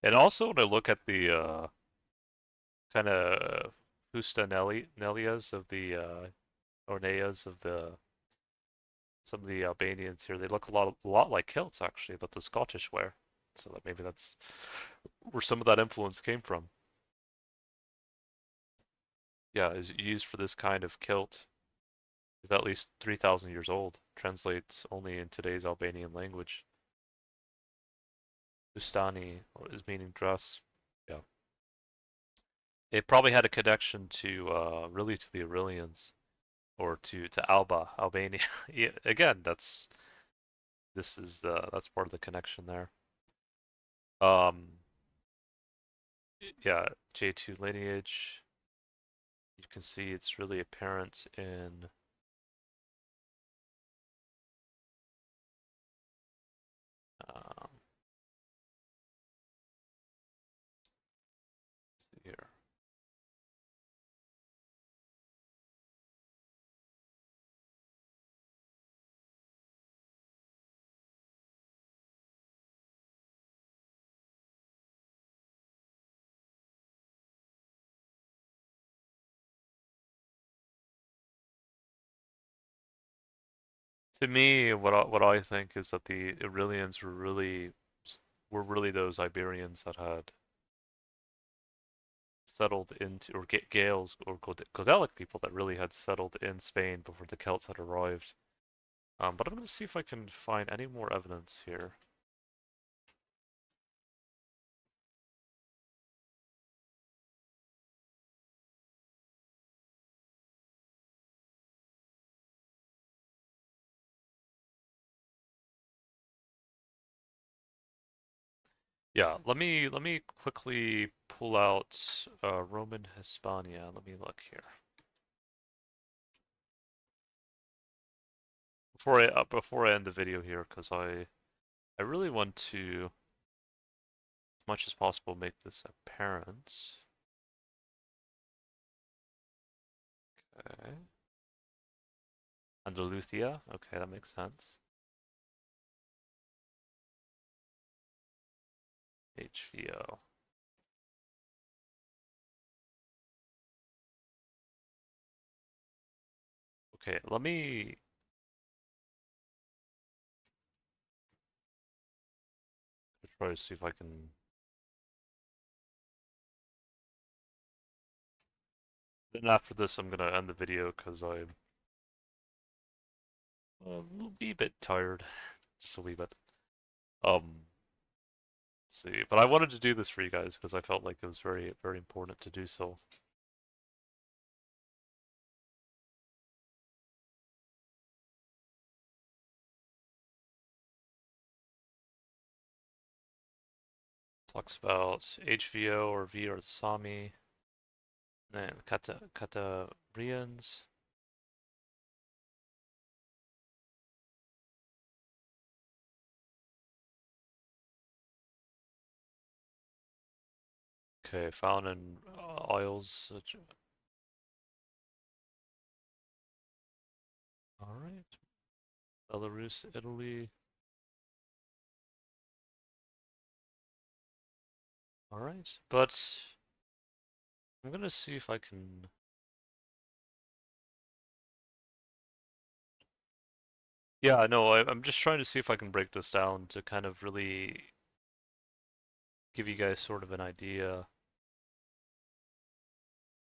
A: And also when I look at the kind of Fustanellias of the Orneas of the some of the Albanians here, they look a lot like kilts actually, but the Scottish wear. So that maybe that's where some of that influence came from. Yeah, is used for this kind of kilt is at least 3,000 years old. Translates only in today's Albanian language. Fustani is meaning dress. Yeah. It probably had a connection to really to the Aurelians or to Alba, Albania. Yeah, again, that's part of the connection there. Um, yeah, J2 lineage. You can see it's really apparent in um, let's see here. To me, what I think is that the Aurelians were really those Iberians that had settled into, or Gaels or Godelic people that really had settled in Spain before the Celts had arrived. But I'm going to see if I can find any more evidence here. Yeah, let me quickly pull out Roman Hispania. Let me look here before I end the video here, because I really want to, as much as possible, make this apparent. Okay, Andalusia. Okay, that makes sense. HVO. Okay, let me try to see if I can. Then after this, I'm gonna end the video because I'm a little wee bit tired, just a wee bit. Um, let's see, but I wanted to do this for you guys because I felt like it was very, very important to do so. Talks about HVO or V or the Sami, and Katabrians. Okay, found in Isles. All right, Belarus, Italy. All right, but I'm gonna see if I can. Yeah, no, I'm just trying to see if I can break this down to kind of really give you guys sort of an idea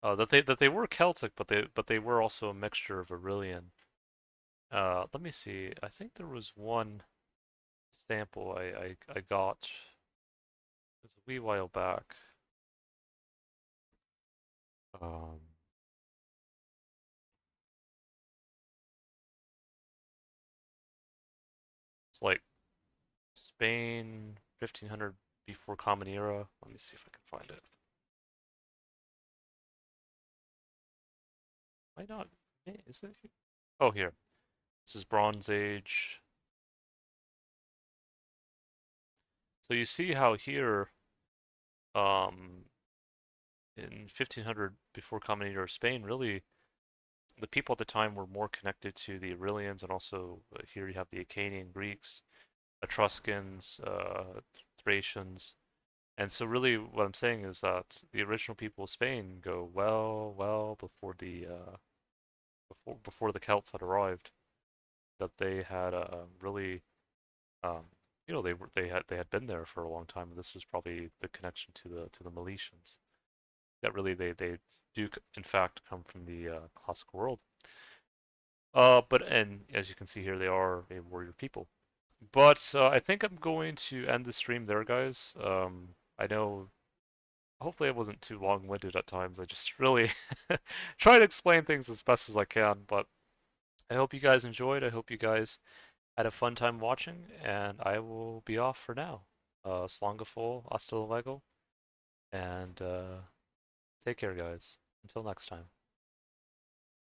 A: that they were Celtic, but they were also a mixture of Aurelian. Let me see. I think there was one sample I got. It was a wee while back. Um, it's like Spain, 1500 before Common Era. Let me see if I can find it. Might not. Is it here? Oh, here. This is Bronze Age. So you see how here, um, in 1500 before Common Era, Spain really the people at the time were more connected to the Aurelians, and also here you have the Acadian Greeks, Etruscans, Thracians, and so really what I'm saying is that the original people of Spain go well before the Celts had arrived. That they had really um, they had been there for a long time, and this was probably the connection to the Milesians. That really they do in fact come from the classical world. But and as you can see here, they are a warrior people. But I think I'm going to end the stream there, guys. I know. Hopefully, I wasn't too long-winded at times. I just really try to explain things as best as I can. But I hope you guys enjoyed. I hope you guys had a fun time watching, and I will be off for now. Slongafol, hasta luego, and take care, guys. Until next time.